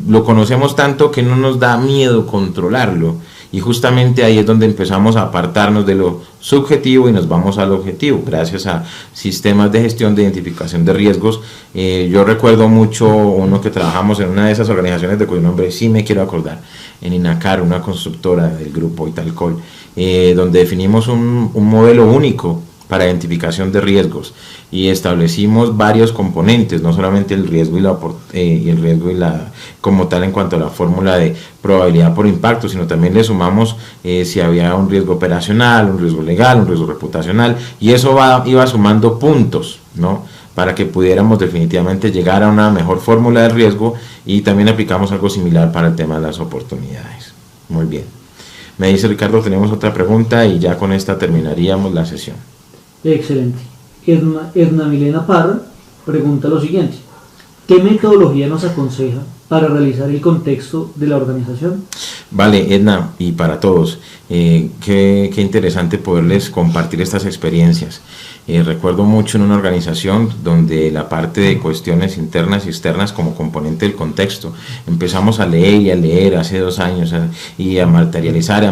lo conocemos tanto que no nos da miedo controlarlo. Y justamente ahí es donde empezamos a apartarnos de lo subjetivo y nos vamos al objetivo, gracias a sistemas de gestión de identificación de riesgos. Yo recuerdo mucho uno que trabajamos en una de esas organizaciones de cuyo nombre sí me quiero acordar, en Inacar, una constructora del grupo Italcol, donde definimos un modelo único para identificación de riesgos y establecimos varios componentes, no solamente el riesgo y la como tal en cuanto a la fórmula de probabilidad por impacto, sino también le sumamos si había un riesgo operacional, un riesgo legal, un riesgo reputacional, y eso iba sumando puntos, ¿no?, para que pudiéramos definitivamente llegar a una mejor fórmula de riesgo. Y también aplicamos algo similar para el tema de las oportunidades. Muy bien. Me dice Ricardo, tenemos otra pregunta y ya con esta terminaríamos la sesión. Excelente. Edna Milena Parra pregunta lo siguiente: ¿qué metodología nos aconseja para realizar el contexto de la organización? Vale, Edna, y para todos, qué interesante poderles compartir estas experiencias. Recuerdo mucho en una organización donde la parte de cuestiones internas y externas como componente del contexto, empezamos a leer y a leer hace 2 años y a materializar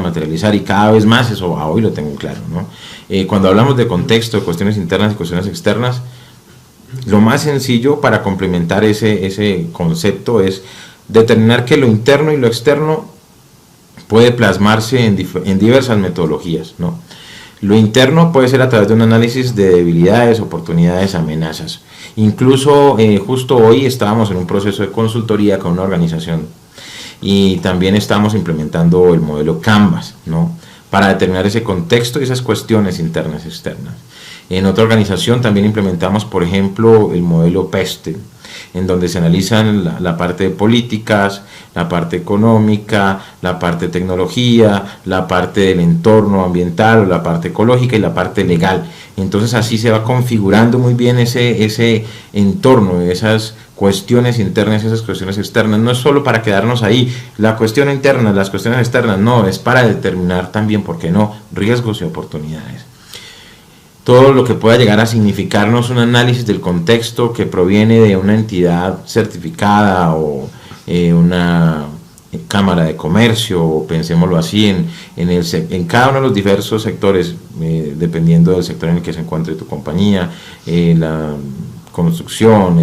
y cada vez más, eso a hoy lo tengo claro, ¿no? Cuando hablamos de contexto, de cuestiones internas y cuestiones externas, lo más sencillo para complementar ese concepto es determinar que lo interno y lo externo puede plasmarse en diversas metodologías, ¿no? Lo interno puede ser a través de un análisis de debilidades, oportunidades, amenazas. Incluso justo hoy estábamos en un proceso de consultoría con una organización y también estamos implementando el modelo Canvas, ¿no?, para determinar ese contexto y esas cuestiones internas y externas. En otra organización también implementamos, por ejemplo, el modelo PESTE, en donde se analizan la parte de políticas, la parte económica, la parte de tecnología, la parte del entorno ambiental, la parte ecológica y la parte legal. Entonces así se va configurando muy bien ese entorno, esas cuestiones internas y esas cuestiones externas. No es solo para quedarnos ahí, la cuestión interna, las cuestiones externas, no, es para determinar también, ¿por qué no?, riesgos y oportunidades. Todo lo que pueda llegar a significarnos un análisis del contexto que proviene de una entidad certificada o una cámara de comercio, o pensémoslo así, en cada uno de los diversos sectores, dependiendo del sector en el que se encuentre tu compañía, la construcción,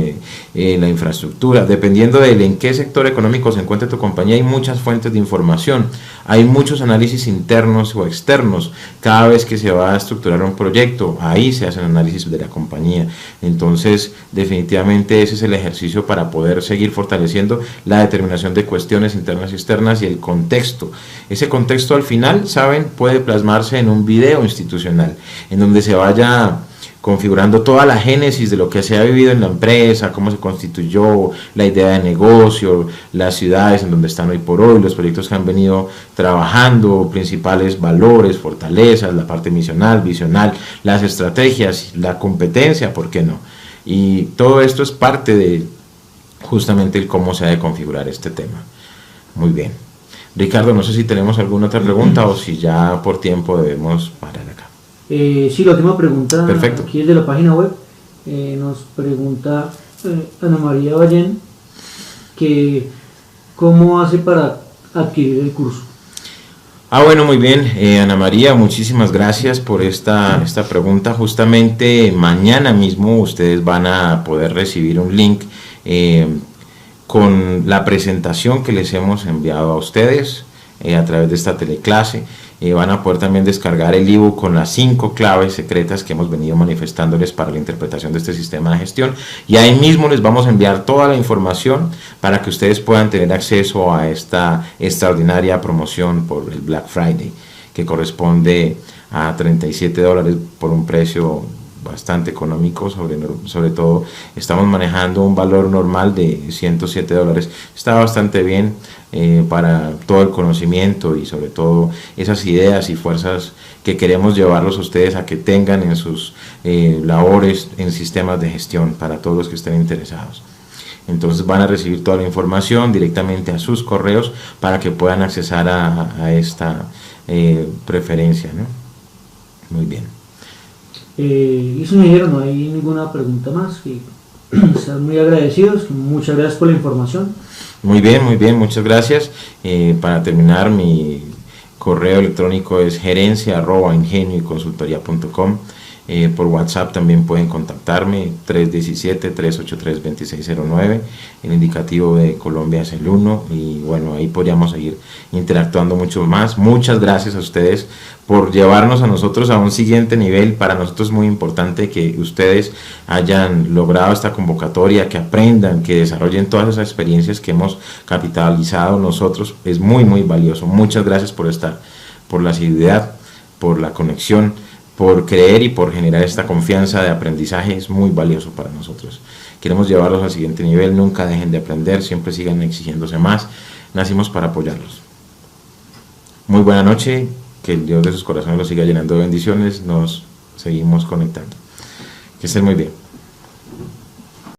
la infraestructura, dependiendo de en qué sector económico se encuentre tu compañía, hay muchas fuentes de información, hay muchos análisis internos o externos. Cada vez que se va a estructurar un proyecto, ahí se hacen análisis de la compañía. Entonces, definitivamente ese es el ejercicio para poder seguir fortaleciendo la determinación de cuestiones internas y externas y el contexto. Ese contexto al final, saben, puede plasmarse en un video institucional, en donde se vaya configurando toda la génesis de lo que se ha vivido en la empresa, cómo se constituyó la idea de negocio, las ciudades en donde están hoy por hoy, los proyectos que han venido trabajando, principales valores, fortalezas, la parte misional, visional, las estrategias, la competencia, ¿por qué no? Y todo esto es parte de justamente el cómo se ha de configurar este tema. Muy bien. Ricardo, no sé si tenemos alguna otra pregunta o si ya por tiempo debemos parar acá. Sí, la última pregunta. Perfecto. Aquí es de la página web. Nos pregunta Ana María Ballén que cómo hace para adquirir el curso. Bueno, muy bien, Ana María, muchísimas gracias por esta pregunta. Justamente mañana mismo ustedes van a poder recibir un link con la presentación que les hemos enviado a ustedes a través de esta teleclase. Van a poder también descargar el ebook con las 5 claves secretas que hemos venido manifestándoles para la interpretación de este sistema de gestión, y ahí mismo les vamos a enviar toda la información para que ustedes puedan tener acceso a esta extraordinaria promoción por el Black Friday, que corresponde a $37 por un precio bastante económico. Sobre todo estamos manejando un valor normal de $107. Está bastante bien para todo el conocimiento y sobre todo esas ideas y fuerzas que queremos llevarlos a ustedes a que tengan en sus labores en sistemas de gestión, para todos los que estén interesados. Entonces van a recibir toda la información directamente a sus correos para que puedan accesar a esta preferencia, ¿no? Muy bien. Y eso me dijeron, no hay ninguna pregunta más, y están muy agradecidos, muchas gracias por la información. Muy bien, muchas gracias. Para terminar, mi correo electrónico es gerencia@ingenioyconsultoría.com. Por WhatsApp también pueden contactarme, 317-383-2609, el indicativo de Colombia es el 1, y bueno, ahí podríamos seguir interactuando mucho más. Muchas gracias a ustedes por llevarnos a nosotros a un siguiente nivel. Para nosotros es muy importante que ustedes hayan logrado esta convocatoria, que aprendan, que desarrollen todas esas experiencias que hemos capitalizado nosotros. Es muy valioso. Muchas gracias por estar, por la asiduidad, por la conexión, por creer y por generar esta confianza de aprendizaje. Es muy valioso para nosotros. Queremos llevarlos al siguiente nivel. Nunca dejen de aprender, siempre sigan exigiéndose más. Nacimos para apoyarlos. Muy buena noche, que el Dios de sus corazones los siga llenando de bendiciones. Nos seguimos conectando. Que estén muy bien.